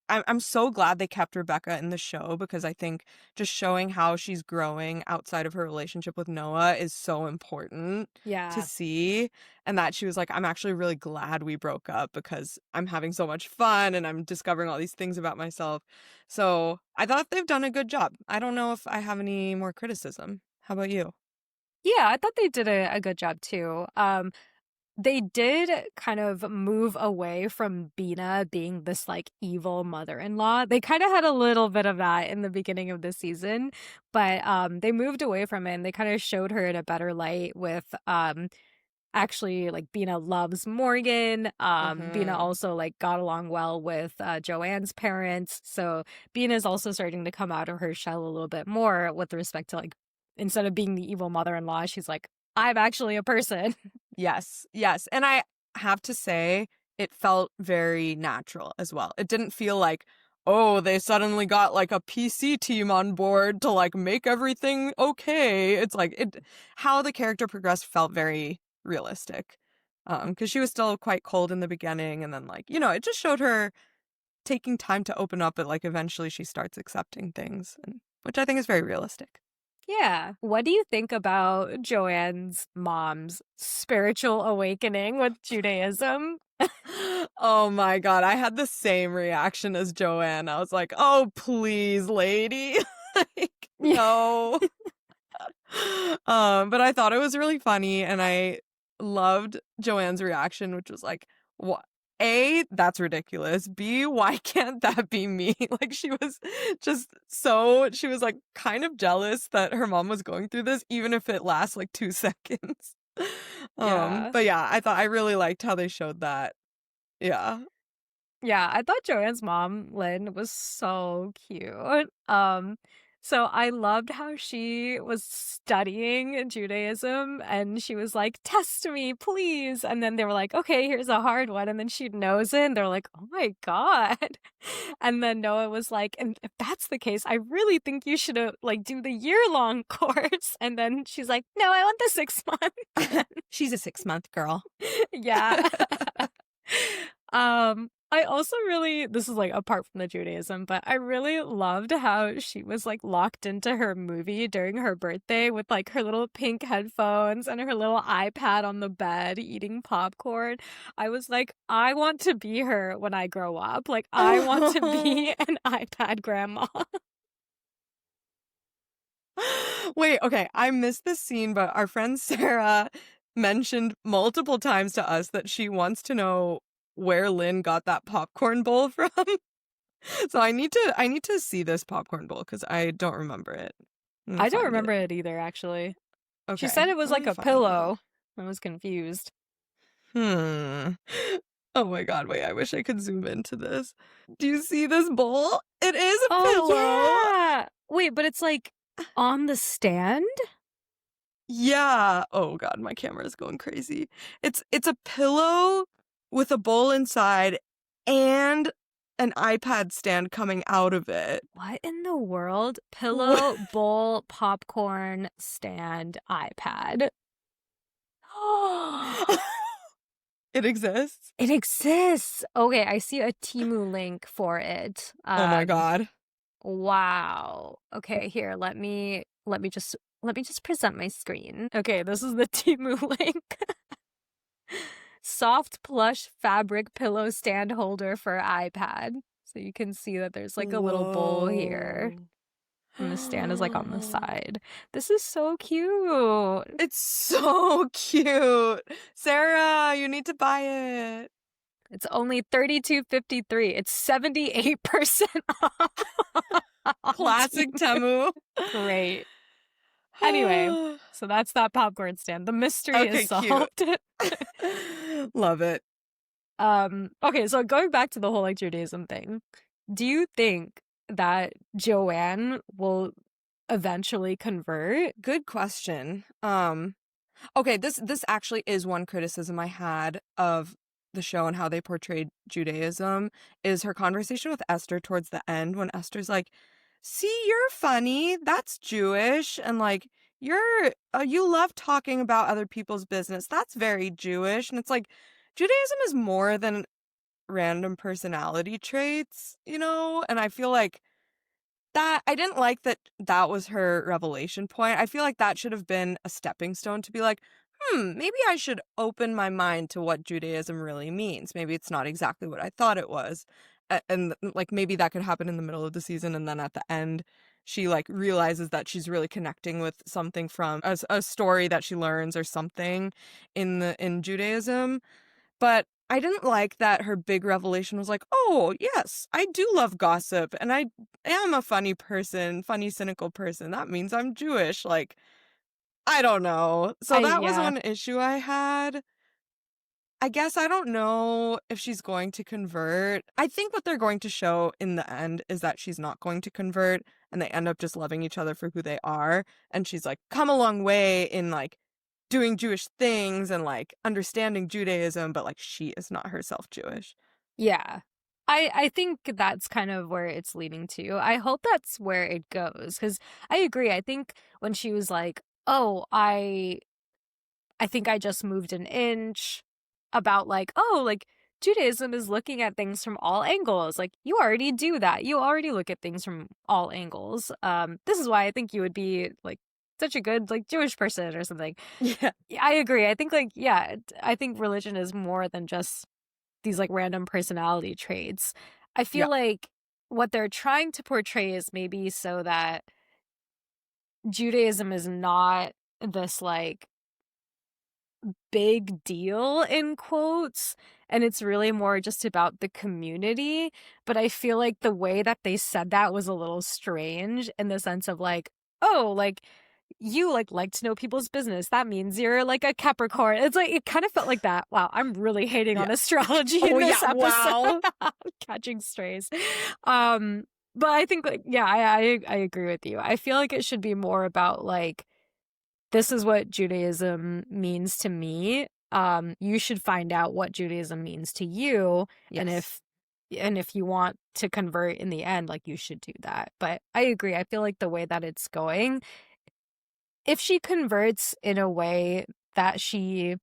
I'm so glad they kept Rebecca in the show because I think just showing how she's growing outside of her relationship with Noah is so important to Yeah. see. And that she was like, I'm actually really glad we broke up because I'm having so much fun and I'm discovering all these things about myself. So I thought they've done a good job. I don't know if I have any more criticism. How about you? Yeah, I thought they did a good job too. They did kind of move away from Bina being this like evil mother-in-law. They kind of had a little bit of that in the beginning of the season, but they moved away from it and they kind of showed her in a better light with actually like Bina loves Morgan. Bina Mm-hmm. also like got along well with Joanne's parents. So Bina is also starting to come out of her shell a little bit more with respect to like instead of being the evil mother-in-law, she's like, I'm actually a person. Yes, yes. And I have to say, it felt very natural as well. It didn't feel like, oh, they suddenly got like a PC team on board to like make everything okay. It's like how the character progressed felt very realistic. Because she was still quite cold in the beginning, and then like, it just showed her taking time to open up, but like eventually she starts accepting things, and which I think is very realistic. Yeah. What do you think about Joanne's mom's spiritual awakening with Judaism? Oh my God, I had the same reaction as Joanne. I was like, oh, please, lady. Like, Yeah. no. But I thought it was really funny, and I loved Joanne's reaction, which was like, what? A, that's ridiculous. B, why can't that be me? Like she was she was like kind of jealous that her mom was going through this, even if it lasts like 2 seconds. Yeah. But yeah, I really liked how they showed that. Yeah. Yeah, I thought Joanne's mom, Lynn, was so cute. So I loved how she was studying Judaism and she was like, test me, please. And then they were like, okay, here's a hard one. And then she knows it and they're like, oh my God. And then Noah was like, and if that's the case, I really think you should like do the year-long course. And then she's like, no, I want the 6 month. She's a 6 month girl. Yeah. I also really, this is like apart from the Judaism, but I really loved how she was like locked into her movie during her birthday with like her little pink headphones and her little iPad on the bed eating popcorn. I was like, I want to be her when I grow up. Like, I want to be an iPad grandma. Wait, okay, I missed this scene, but our friend Sarah mentioned multiple times to us that she wants to know where Lynn got that popcorn bowl from. So I need to see this popcorn bowl because I don't remember it. I'm gonna I don't find it. remember it either, actually. She said Okay, it was let like me a find it. pillow. I was confused. Hmm. Oh my God, wait, I wish I could zoom into this. Do you see this bowl? It is a Oh, pillow. yeah. Wait, but it's like on the stand? Yeah. Oh God, my camera is going crazy. It's a pillow with a bowl inside and an iPad stand coming out of it. What in the world? What? Pillow, bowl, popcorn, stand, iPad. It exists? It exists. Okay, I see a Temu link for it. Oh my God. Wow. Okay, here, let me just present my screen. Okay, this is the Temu link. Soft plush fabric pillow stand holder for iPad. So you can see that there's like a little bowl here. Whoa. And the stand is like on the side. This is so cute. It's so cute. Sarah, you need to buy it. It's only $32.53. It's 78% off. Classic Temu. Great. Anyway, so that's that popcorn stand. The mystery Okay, is cute. solved. Love it. Okay, so going back to the whole like Judaism thing, do you think that Joanne will eventually convert? Good question. Okay, this actually is one criticism I had of the show and how they portrayed Judaism is her conversation with Esther towards the end when Esther's like, "See, you're funny. That's Jewish." And like, you love talking about other people's business. That's very Jewish." And it's like Judaism is more than random personality traits, And I feel like that I didn't like that was her revelation point. I feel like that should have been a stepping stone to be like, maybe I should open my mind to what Judaism really means. Maybe it's not exactly what I thought it was. And like maybe that could happen in the middle of the season and then at the end she like realizes that she's really connecting with something from a story that she learns or something in Judaism. But I didn't like that her big revelation was like, "Oh, yes, I do love gossip and I am a funny person, funny cynical person. That means I'm Jewish." Like, I don't know. So that was Yeah. one issue I had. I guess I don't know if she's going to convert. I think what they're going to show in the end is that she's not going to convert and they end up just loving each other for who they are. And she's like come a long way in like doing Jewish things and like understanding Judaism, but like she is not herself Jewish. Yeah. I think that's kind of where it's leading to. I hope that's where it goes because I agree. I think when she was like, "Oh, I think I just moved an inch," about like, "Oh, like Judaism is looking at things from all angles." Like you already do that. You already look at things from all angles. This is why I think you would be like such a good like Jewish person or something. Yeah. Yeah, I agree. I think like yeah, I think religion is more than just these like random personality traits. I Yeah. feel like what they're trying to portray is maybe so that Judaism is not this like big deal in quotes and it's really more just about the community, but I feel like the way that they said that was a little strange in the sense of like, oh, like you like to know people's business. That means you're like a Capricorn. It's like it kind of felt like that. Wow, I'm really hating on Yeah. astrology in Oh this yeah. episode. Wow. Catching strays. But I think like yeah, I agree with you. I feel like it should be more about like this is what Judaism means to me. You should find out what Judaism means to you, and Yes. if you want to convert in the end, like you should do that. But I agree. I feel like the way that it's going, if she converts in a way that she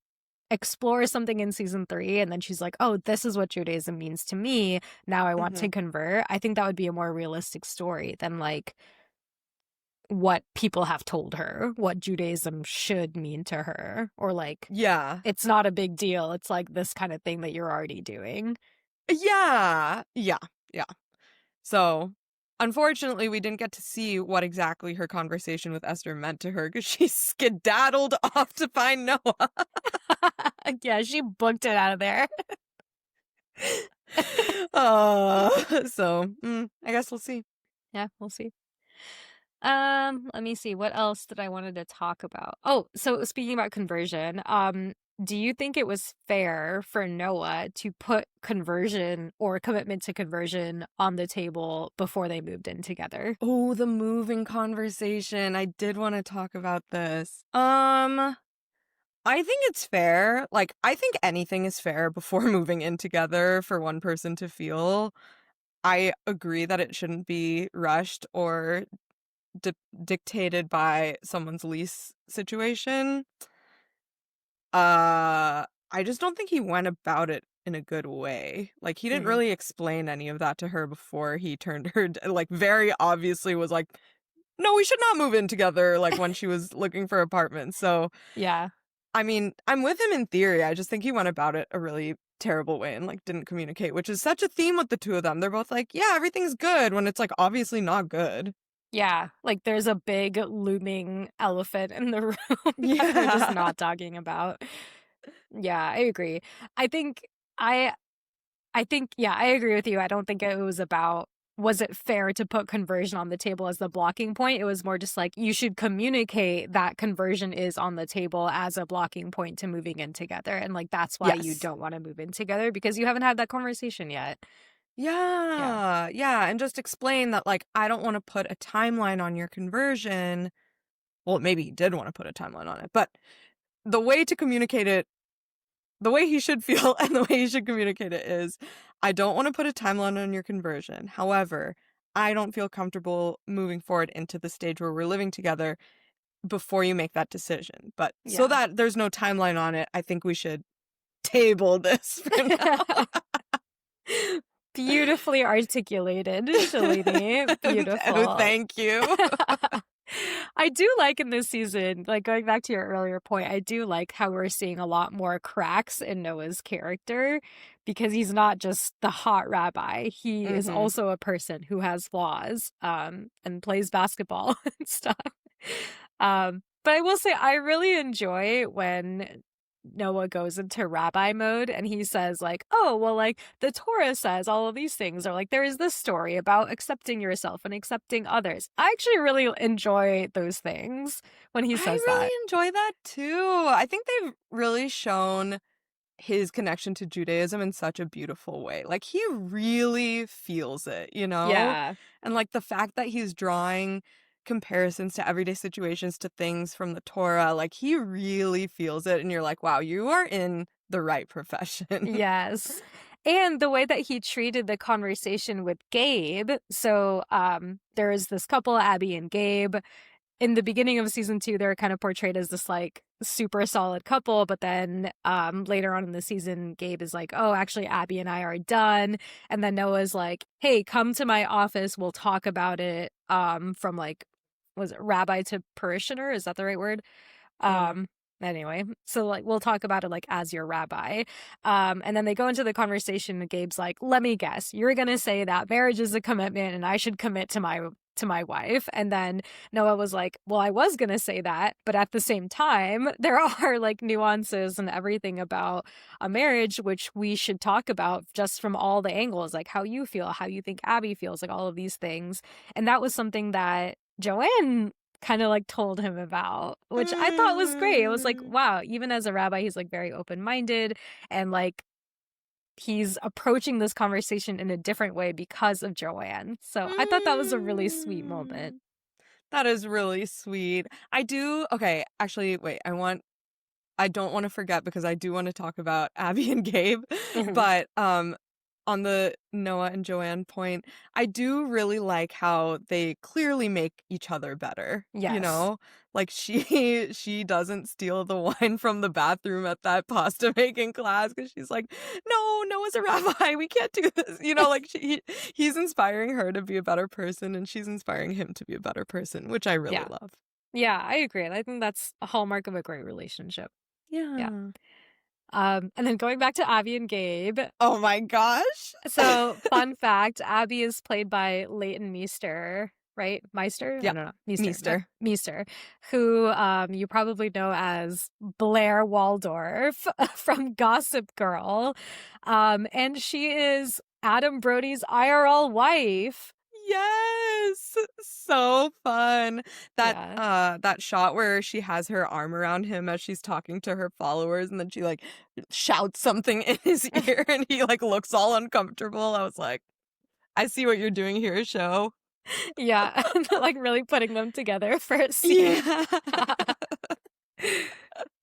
explores something in season 3 and then she's like, "Oh, this is what Judaism means to me. Now I want Hmm. to convert." I think that would be a more realistic story than like what people have told her, what Judaism should mean to her, or like Yeah. it's not a big deal. It's like this kind of thing that you're already doing. Yeah. Yeah. Yeah. So, unfortunately, we didn't get to see what exactly her conversation with Esther meant to her because she skedaddled off to find Noah. Yeah, she booked it out of there. I guess we'll see. Yeah, we'll see. Let me see. What else did I wanted to talk about? Oh, so speaking about conversion, do you think it was fair for Noah to put conversion or commitment to conversion on the table before they moved in together? Oh, the moving conversation. I did want to talk about this. I think it's fair. Like, I think anything is fair before moving in together for one person to feel. I agree that it shouldn't be rushed or di dictated by someone's lease situation. I just don't think he went about it in a good way. Like, he didn't Mm. really explain any of that to her before he turned her like, very obviously was like, "No, we should not move in together," like, when she was looking for apartments. So, Yeah. I mean, I'm with him in theory. I just think he went about it a really terrible way and, like, didn't communicate, which is such a theme with the two of them. They're both like, "Yeah, everything's good," when it's, like, obviously not good. Yeah, like there's a big looming elephant in the room that they're just Yeah. not talking about. Yeah, I agree. I think I I think yeah, I agree with you. I don't think it was about was it fair to put conversion on the table as the blocking point. It was more just like you should communicate that conversion is on the table as a blocking point to moving in together. And like that's why you Yes. don't want to move in together because you haven't had that conversation yet. Yeah. Yeah. Yeah, and just explain that, like, I don't wanna put a timeline on your conversion. Well, maybe he did wanna put a timeline on it, but the way to communicate it the way he should feel and the way he should communicate it is, "I don't wanna put a timeline on your conversion. However, I don't feel comfortable moving forward into the stage where we're living together before you make that decision. But so Yeah. that there's no timeline on it, I think we should table this for now." Beautifully articulated, Shalini. Oh, Beautiful. thank you. I do like in this season, like going back to your earlier point, I do like how we're seeing a lot more cracks in Noah's character because he's not just the hot rabbi. He is Mm-hmm. also a person who has flaws, and plays basketball and stuff. But I will say I really enjoy when Noah goes into rabbi mode and he says like, oh, well, like the Torah says all of these things, or like there is this story about accepting yourself and accepting others. I actually really enjoy those things when he I says really that. enjoy that too. I think they've really shown his connection to Judaism in such a beautiful way. Like he really feels it, you know? Yeah. And like the fact that he's drawing comparisons to everyday situations to things from the Torah, like he really feels it and you're like, "Wow, you are in the right profession." Yes. And the way that he treated the conversation with Gabe. So there is this couple, Abby and Gabe. In the beginning of season 2, they're kind of portrayed as this like super solid couple, but then later on in the season, Gabe is like, oh, actually Abby and I are done. And then Noah's like, hey, come to my office, we'll talk about it. From like, was it rabbi to parishioner, is that the right word? I don't know. um anyway, so like we'll talk about it like as your rabbi. And then they go into the conversation and Gabe's like, let me guess, you're gonna say that marriage is a commitment and I should commit to my wife. And then Noah was like, well, I was gonna say that, but at the same time there are like nuances and everything about a marriage which we should talk about just from all the angles, like how you feel, how you think Abby feels, like all of these things. And that was something that Joanne kind of like told him about, which I thought was great. It was like, Mm. wow, even as a rabbi, he's like very open-minded and like he's approaching this conversation in a different way because of Joanne. So I thought that was a really sweet Mm. moment. That is really sweet. I do okay, actually, wait, I don't want to forget because I do want to talk about Abby and Gabe, Mhm. but on the Noah and Joanne point, I do really like how they clearly make each other better, you Yes. know? Like she doesn't steal the wine from the bathroom at that pasta making class cuz she's like, "No, Noah's a rabbi. We can't do this." You know, like he's inspiring her to be a better person and she's inspiring him to be a better person, which I really Yeah. love. Yeah, I agree. I think that's a hallmark of a great relationship. Yeah. Yeah. And then going back to Abby and Gabe. Oh my gosh. So, fun fact, Abby is played by Leighton Meester, right? Meister? I Yeah. don't know. Meester. Meester. Meester, who you probably know as Blair Waldorf from Gossip Girl. And she is Adam Brody's IRL wife. Yes. So fun. Yeah. That shot where she has her arm around him as she's talking to her followers and then she like shouts something in his ear and he like looks all uncomfortable. I was like, I see what you're doing here, show. Yeah. Like really putting them together for a scene. Yeah.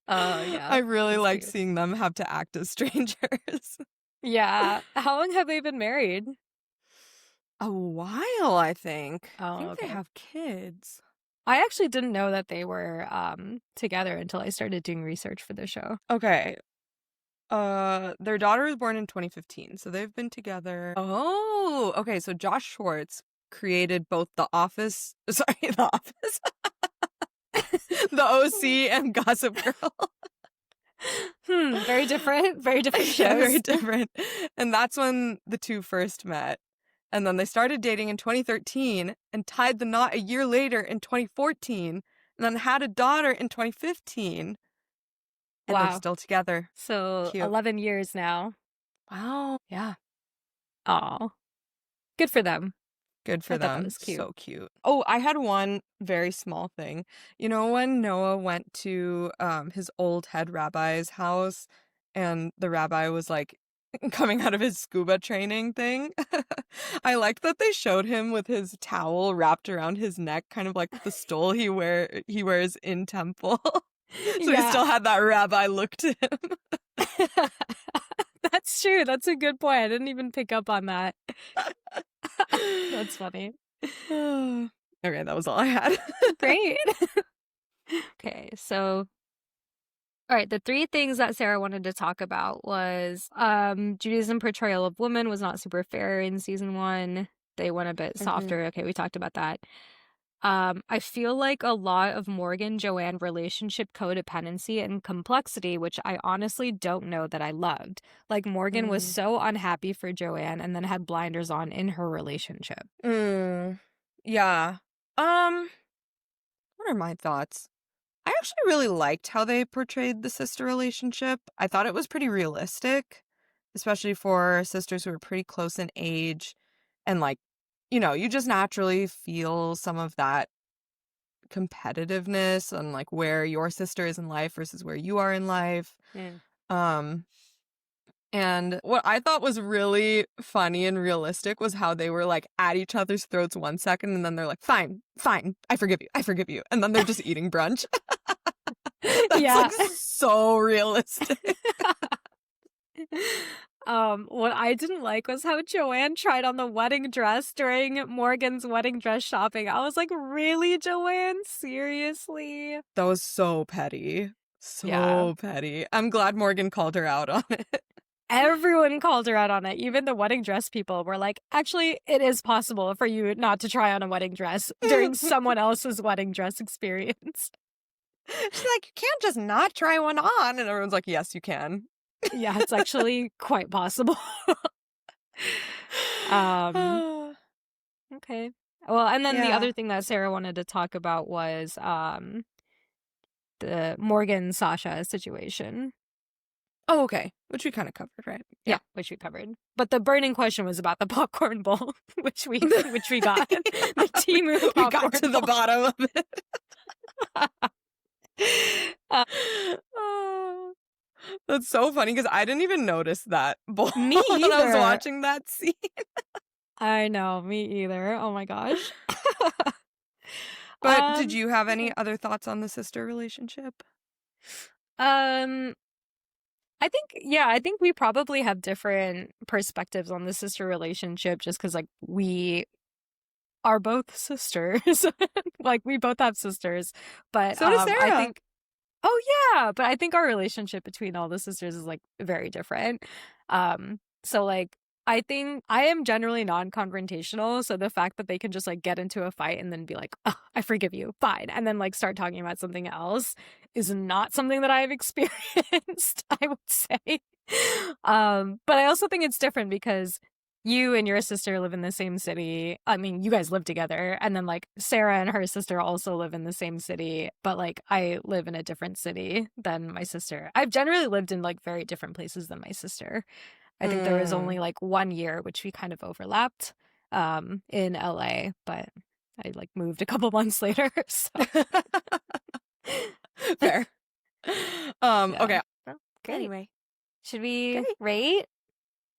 Oh, yeah. I really That's like cute. seeing them have to act as strangers. Yeah. How long have they been married? A while, I think. I Oh, think they okay. have kids. I actually didn't know that they were together until I started doing research for the show. Okay. Their daughter was born in 2015, so they've been together. Oh, okay. So Josh Schwartz created both The Office, sorry, The Office, The OC, and Gossip Girl. Very different, very different Yeah, very shows. different. And that's when the two first met. And then they started dating in 2013 and tied the knot a year later in 2014, and then had a daughter in 2015, and they're Wow. still together. So Cute. 11 years now. Wow. Yeah. Aw. Good for them. Good I for thought that them. was cute. So cute. Oh, I had one very small thing. You know when Noah went to his old head rabbi's house and the rabbi was like coming out of his scuba training thing? I liked that they showed him with his towel wrapped around his neck, kind of like the stole he wears in temple. So he Yeah. still had that rabbi look to him. That's true. That's a good point. I didn't even pick up on that. That's funny. Okay, that was all I had. Great. Okay, so all right, the three things that Sarah wanted to talk about was Judaism portrayal of women was not super fair in season 1. They went a bit Mhm. softer. Okay, we talked about that. I feel like a lot of Morgan-Joanne relationship codependency and complexity, which I honestly don't know that I loved. Like, Morgan was Mm. so unhappy for Joanne and then had blinders on in her relationship. Mm. Yeah. Um, what are my thoughts? I actually really liked how they portrayed the sister relationship. I thought it was pretty realistic, especially for sisters who are pretty close in age. And, like, you just naturally feel some of that competitiveness and, like, where your sister is in life versus where you are in life. Mm. Um, and what I thought was really funny and realistic was how they were, like, at each other's throats 1 second, and then they're like, "Fine, fine, I forgive you," and then they're just eating brunch. That's, Yeah. like, so realistic. What I didn't like was how Joanne tried on the wedding dress during Morgan's wedding dress shopping. I was like, really, Joanne? Seriously? That was so petty. Yeah. So petty. I'm glad Morgan called her out on it. Everyone called her out on it. Even the wedding dress people were like, actually, it is possible for you not to try on a wedding dress during someone else's wedding dress experience. She's like, "You can't just not try one on," and everyone's like, "Yes, you can." Yeah, it's actually quite possible. Um, okay. Well, and then the Yeah. other thing that Sarah wanted to talk about was the Morgan Sasha situation. Oh, okay. Which we kinda covered, right? Yeah, Yeah. which we covered. But the burning question was about the popcorn bowl, which we got. The Timu We popcorn got to the bowl. bottom of it. Uh, Oh, that's so funny because I didn't even notice that bowl Me when I was either. watching that scene. I know, me either. Oh my gosh. But did you have Okay. any other thoughts on the sister relationship? Um, I think we probably have different perspectives on the sister relationship just because, like, we are both sisters. Like, we both have sisters. But So does I Sarah. think, oh yeah, but I think our relationship between all the sisters is, like, very different. So, like, I think I am generally non-confrontational, so the fact that they can just, like, get into a fight and then be like, "Oh, I forgive you, fine," and then, like, start talking about something else is not something that I've experienced, I would say. But I also think it's different because you and your sister live in the same city. I mean, you guys live together, and then, like, Sarah and her sister also live in the same city, but, like, I live in a different city than my sister. I've generally lived in, like, very different places than my sister. I think there was only, Mm. like, 1 year, which we kind of overlapped, in LA, but I, like, moved a couple months later, so Fair. yeah. Okay. Well, great. Anyway, Should we great. rate?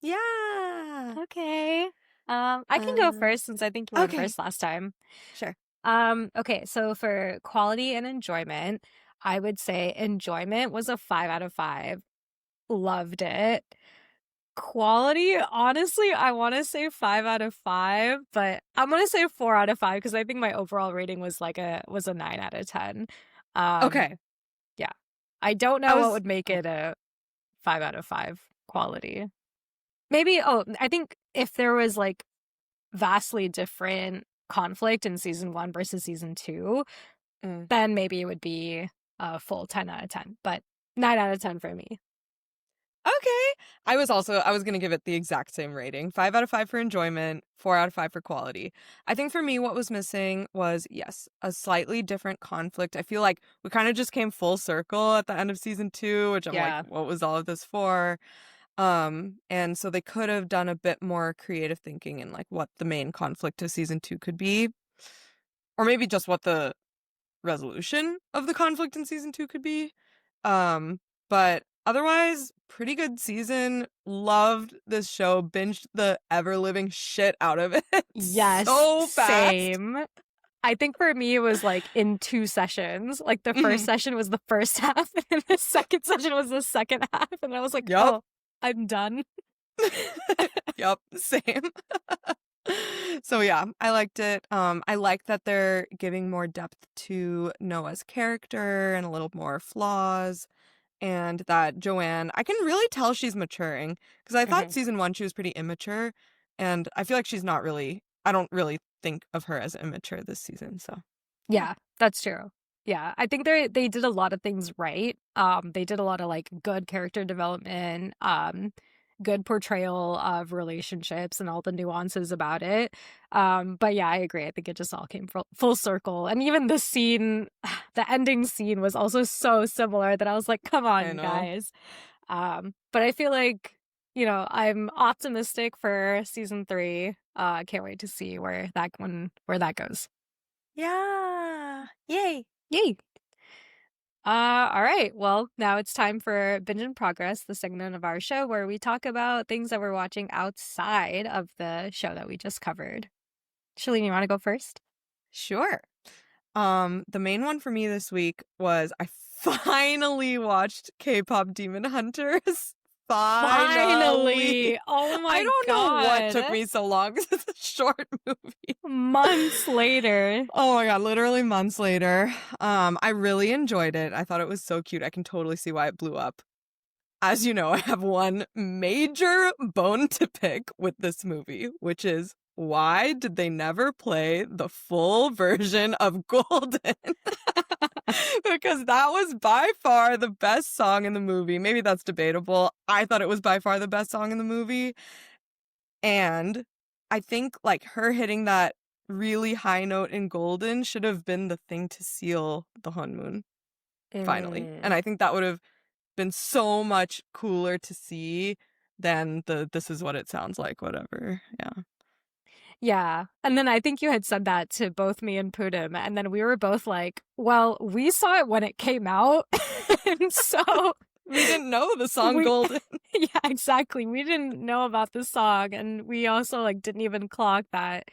Yeah. Okay. I can go Um, first since I think you went okay. first last time. Sure. Okay, so for quality and enjoyment, I would say enjoyment was a 5 out of 5. Loved it. Quality, honestly, I want to say 5 out of 5, but I'm gonna say 4 out of 5 because I think my overall rating was a 9 out of 10. Um, Okay. yeah. I don't I know what was would make oh, it a 5 out of 5 quality. Maybe, I think if there was, like, vastly different conflict in season 1 versus season 2, mm. then maybe it would be a full 10 out of 10, but 9 out of 10 for me. Okay. I was gonna give it the exact same rating. 5 out of 5 for enjoyment, 4 out of 5 for quality. I think for me what was missing was, yes, a slightly different conflict. I feel like we kind of just came full circle at the end of season 2, which I'm like, Yeah. what was all of this for? And so they could have done a bit more creative thinking in, like, what the main conflict of season 2 could be, or maybe just what the resolution of the conflict in season 2 could be. But otherwise, pretty good season. Loved this show. Binged the ever living shit out of it Yes, so fast. same. I think for me it was, like, in 2 sessions. Like, the first Mhm. session was the first half, and then the second session was the second half, and I was like, Yup. "Oh, I'm done." Yup. Same. So yeah, I liked it. I like that they're giving more depth to Noah's character and a little more flaws. And that Joanne, I can really tell she's maturing because I thought Mhm. season 1 she was pretty immature, and I feel like she's not really. I don't really think of her as immature this season. So Yeah, that's true. Yeah, I think they did a lot of things right. They did a lot of like good character development, good portrayal of relationships and all the nuances about it. But yeah, I agree. I think it just all came full circle. And even the scene, the ending scene was also so similar that I was like, come I on, know. guys. But I feel like, I'm optimistic for season 3. I can't wait to see where that goes. Yeah. Yay. Yay. All right. Well, now it's time for Binge in Progress, the segment of our show where we talk about things that we're watching outside of the show that we just covered. Shalene, you want to go first? Sure. The main one for me this week was I finally watched K-pop Demon Hunters. Finally. Finally! Oh I my don't know what took God. me so long because it's a short movie. Months later. Oh my God, literally months later. I really enjoyed it. I thought it was so cute. I can totally see why it blew up. As you know, I have one major bone to pick with this movie, which is why did they never play the full version of Golden? Because that was by far the best song in the movie. Maybe that's debatable. I thought it was by far the best song in the movie. And I think like her hitting that really high note in Golden should have been the thing to seal the honeymoon finally. And Mm. I think that would have been so much cooler to see than the this is what it sounds like, whatever. Yeah. Yeah. And then I think you had said that to both me and Pudim. And then we were both like, well, we saw it when it came out. And so We didn't know the song we, Golden. yeah, exactly. We didn't know about the song. And we also like didn't even clock that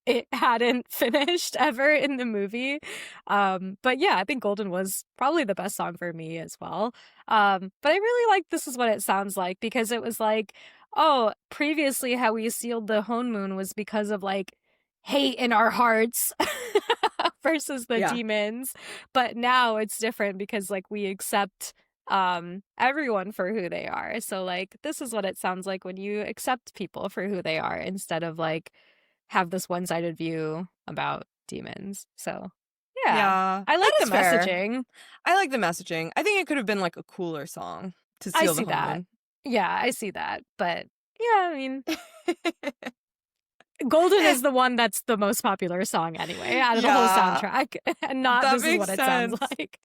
it hadn't finished ever in the movie. But yeah, I think Golden was probably the best song for me as well. But I really like This Is What It Sounds Like because it was like, oh, previously how we sealed the honeymoon was because of like hate in our hearts versus the Yeah. demons. But now it's different because like we accept everyone for who they are. So like this is what it sounds like when you accept people for who they are instead of like have this one-sided view about demons. So, yeah. Yeah. I That like the is fair. messaging. I like the messaging. I think it could have been like a cooler song to I seal the see that. honeymoon. Yeah, I see that. But yeah, I mean, Golden Eh, is the one that's the most popular song anyway, out of the whole yeah, soundtrack. And not that This Is makes What It Sounds sense. Like.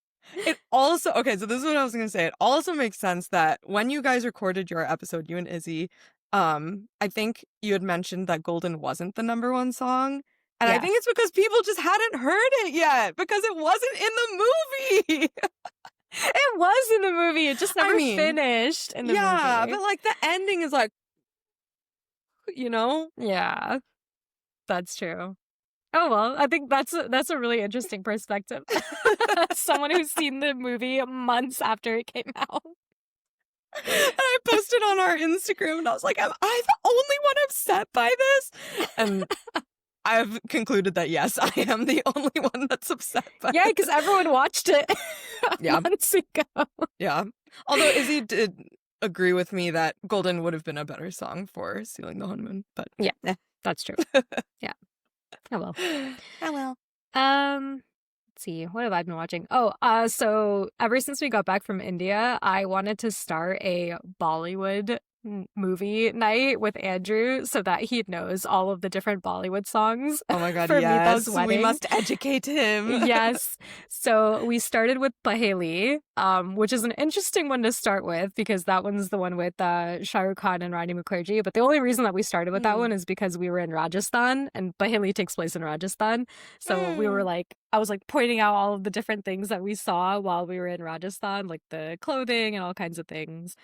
It also, okay, so this is what I was gonna say. It also makes sense that when you guys recorded your episode, you and Izzy, I think you had mentioned that Golden wasn't the number one song. And I Yeah. think it's because people just hadn't heard it yet because it wasn't in the movie. It was in the movie. It just I never mean, finished in the yeah, movie. but like the ending is like, you know? Yeah, that's true. Oh well, I think that's a really interesting perspective. Someone who's seen the movie months after it came out. And I posted on our Instagram and I was like, am I the only one upset by this? And I've concluded that yes, I am the only one that's upset by Yeah, it. because everyone watched it Yeah. months ago. Yeah. Although Izzy did agree with me that Golden would have been a better song for Sealing the Honeymoon, but Yeah, eh. that's true. Yeah. Oh well. Oh well. Let's see. What have I been watching? Oh, so ever since we got back from India, I wanted to start a Bollywood movie night with Andrew so that he knows all of the different Bollywood songs Oh my god, for yes. Meetha's wedding. We must educate him. Yes. So we started with Paheli, which is an interesting one to start with because that one's the one with Shah Rukh Khan and Rani Mukherjee. But the only reason that we started with that one is because we were in Rajasthan and Paheli takes place in Rajasthan. So we were like, I was like pointing out all of the different things that we saw while we were in Rajasthan, like the clothing and all kinds of things.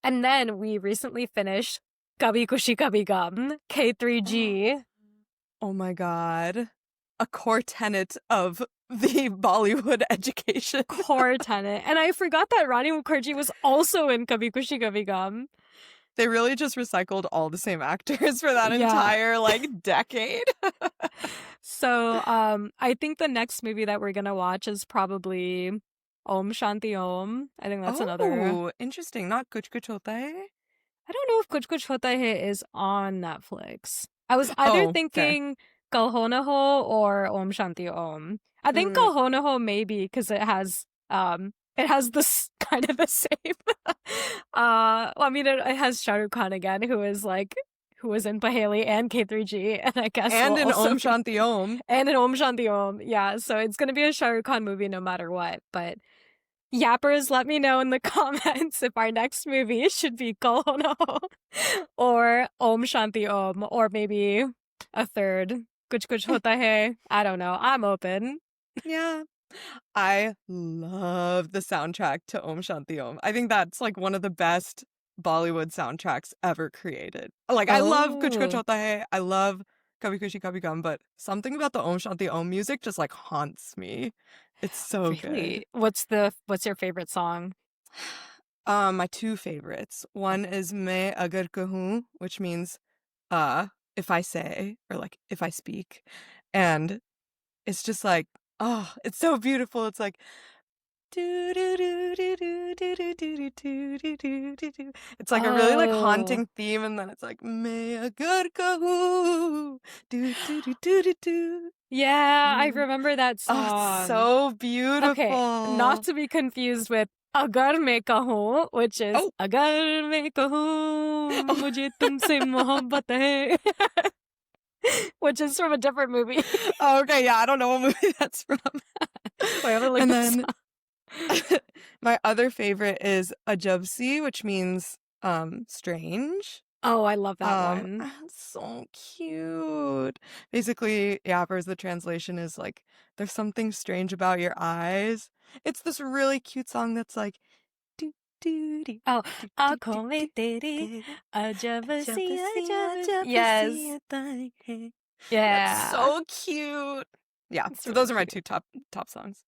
And then we recently finished Kabhi Khushi Kabhi Gum, K3G. Oh my god. A core tenet of the Bollywood education. Core tenet. And I forgot that Rani Mukherjee was also in Kabhi Khushi Kabhi Gum. They really just recycled all the same actors for that Yeah. entire like decade. So I think the next movie that we're gonna watch is probably Om Shanti Om. I think that's another. Oh, interesting. Not Kuch Kuch Hota Hai? I don't know if Kuch Kuch Hota Hai is on Netflix. I was either Oh, fair. thinking Kalhonaho or Om Shanti Om. I think Mm, Kalhonaho maybe because it has this kind of the same. Well, I mean, it has Shah Rukh Khan again, who was in Paheli and K3G, and I guess will and in also Om be, Shanti Om. and in Om Shanti Om. Yeah, so it's gonna be a Shah Rukh Khan movie no matter what. But yappers, let me know in the comments if our next movie should be Kalhonaho or Om Shanti Om, or maybe a third. Kuch Kuch Hota Hai. I don't know. I'm open. Yeah. I love the soundtrack to Om Shanti Om. I think that's like one of the best Bollywood soundtracks ever created. Like, I love Kuch Kuch Oh, Hota Hai. I love Kabhi Khushi Kabhie Gham, but something about the Om Shanti Om music just like haunts me. It's so good. really? What's your favorite song? My two favorites. One is Main Agar Kahun, which means if I say, or like if I speak. And it's just like, oh, it's so beautiful. It's like do do do do do do do do do do do do do. It's like a really like Oh, haunting theme, and then it's like Main Agar Kahun, do do do do do do. yeah, I remember that Oh, it's song. so Okay, not beautiful. to be confused with Agar Main Kahun, which is Oh, Agar Main Kahun, oh. Mujhe Tumse Mohabbat Hai, which is from a different movie. Oh, okay, yeah, I don't know what movie that's from. Wait, I'm gonna look And this then up. my other favorite is Ajabsi, which means strange. Oh, I love that one. So cute. Basically, Yappers, the translation is like, there's something strange about your eyes. It's this really cute song that's like, do do do Oh, do do do Aankhon do mein teri do. ajab si Ajabsi, ajab. Yes. Ajabsi, Ajabsi. That's Yeah. so cute. Yeah, It's so really those are my cute. two top songs.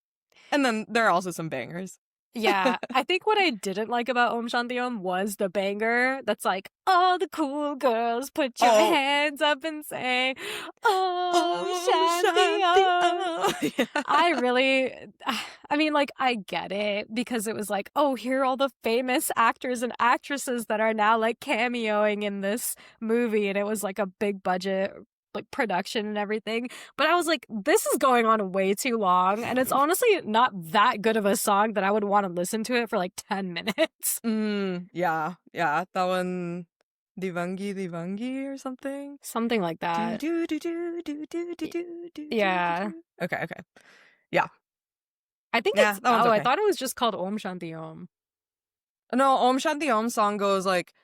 And then there are also some bangers. Yeah, I think what I didn't like about Om Shanti Om was the banger that's like, all the cool girls, put your Oh, hands up and say, Om Om Shanti Shanti Om. Om. I really, I mean, like, I get it because it was like, oh, here are all the famous actors and actresses that are now like cameoing in this movie, and it was like a big budget like production and everything. But I was like, this is going on way too long, and it's honestly not that good of a song that I would want to listen to it for like 10 minutes. Yeah, yeah, that one, Divangi Divangi or something. Something like Do that. do do do do do do Y- do do do Yeah. do. Okay, okay. Yeah, I think yeah, it's, that one's oh, I okay. thought it was just called Om Shanti Om. No, Om Shanti Om song goes like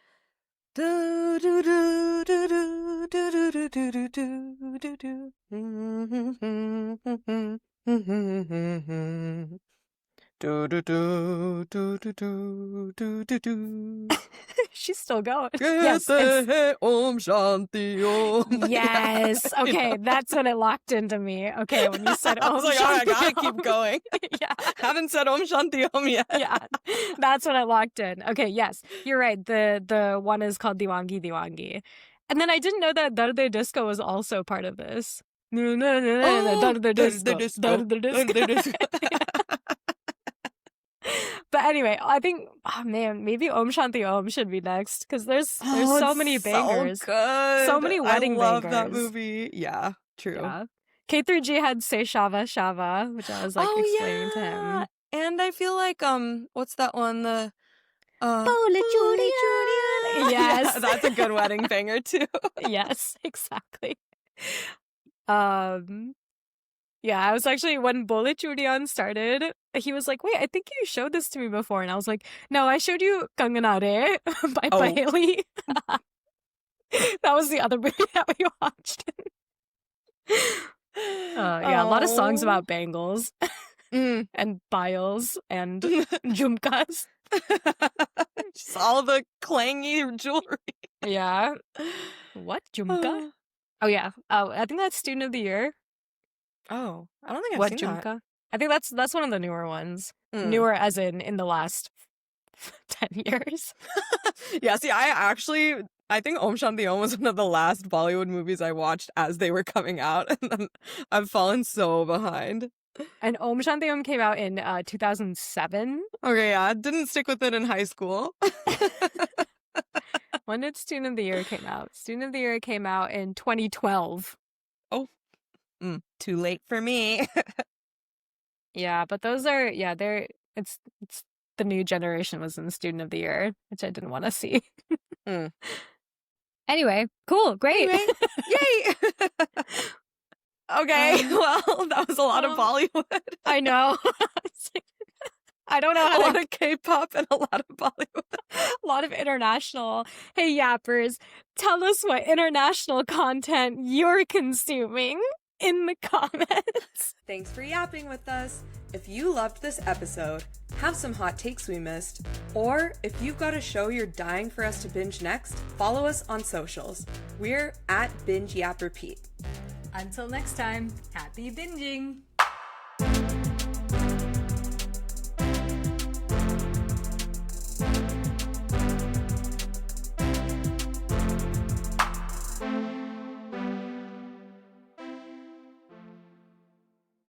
do do do do do do do do do do do do. Do do do do do do do do do. She's still going. Yes, it's, Kete Om Shanti Om. Yeah, yes. yeah. Okay, that's when it locked into me. Okay, when you said I was Om like, all right, I Shanti gotta keep Om. going. Yeah. Haven't said Om Shanti Om yet. Yeah, that's when I locked in. Okay, yes, you're right. The one is called Diwangi Diwangi, and then I didn't know that Darde Disco was also part of this. No, no, no, no, no, Oh, Darde the Disco, disco. Darde Disco. The disco. But anyway, I think, oh man, maybe Om Shanti Om should be next because there's Oh, so it's many so bangers, so good. many I wedding love that bangers. movie. Yeah, true. Yeah, K3G had Say Shava Shava, which I was like explaining to Oh him. yeah. And I feel like what's that one? The Bola Holy Julian. Julia. Yeah, Yes. that's a good wedding banger too. Yes, exactly. Um, yeah, I was actually, when Bullet Julian started, he was like, wait, I think you showed this to me before. And I was like, no, I showed you Kanganare by Oh, Paheli. That was the other movie that we watched. Yeah, a lot of songs oh. about bangles Mm. and biles and jumkas. Just all the clangy jewelry. Yeah. What? Jumka? Oh, Oh, yeah. Oh, I think that's Student of the Year. oh, I don't think I've What seen that. Jumka? I think that's one of the newer ones. Mm. Newer as in the last 10 years. Yeah, see, I think Om Shanti Om was one of the last Bollywood movies I watched as they were coming out, and then I've fallen so behind. And Om Shanti Om came out in 2007. Okay, yeah, I didn't stick with it in high school. When did Student of the Year came out? Student of the Year came out in 2012. Oh, Too late for me. Yeah, but those are it's the new generation was in Student of the Year, which I didn't want to see. Mm. Anyway, cool, great. Anyway, yay! Okay, well, that was a lot of Bollywood. I know. I don't know A how lot of K-pop and a lot of Bollywood. a lot of international. Hey, yappers, tell us what international content you're consuming in the comments. Thanks for yapping with us. If you loved this episode, have some hot takes we missed, or if you've got a show you're dying for us to binge next, follow us on socials. We're at Binge Yap Repeat. Until next time, happy binging!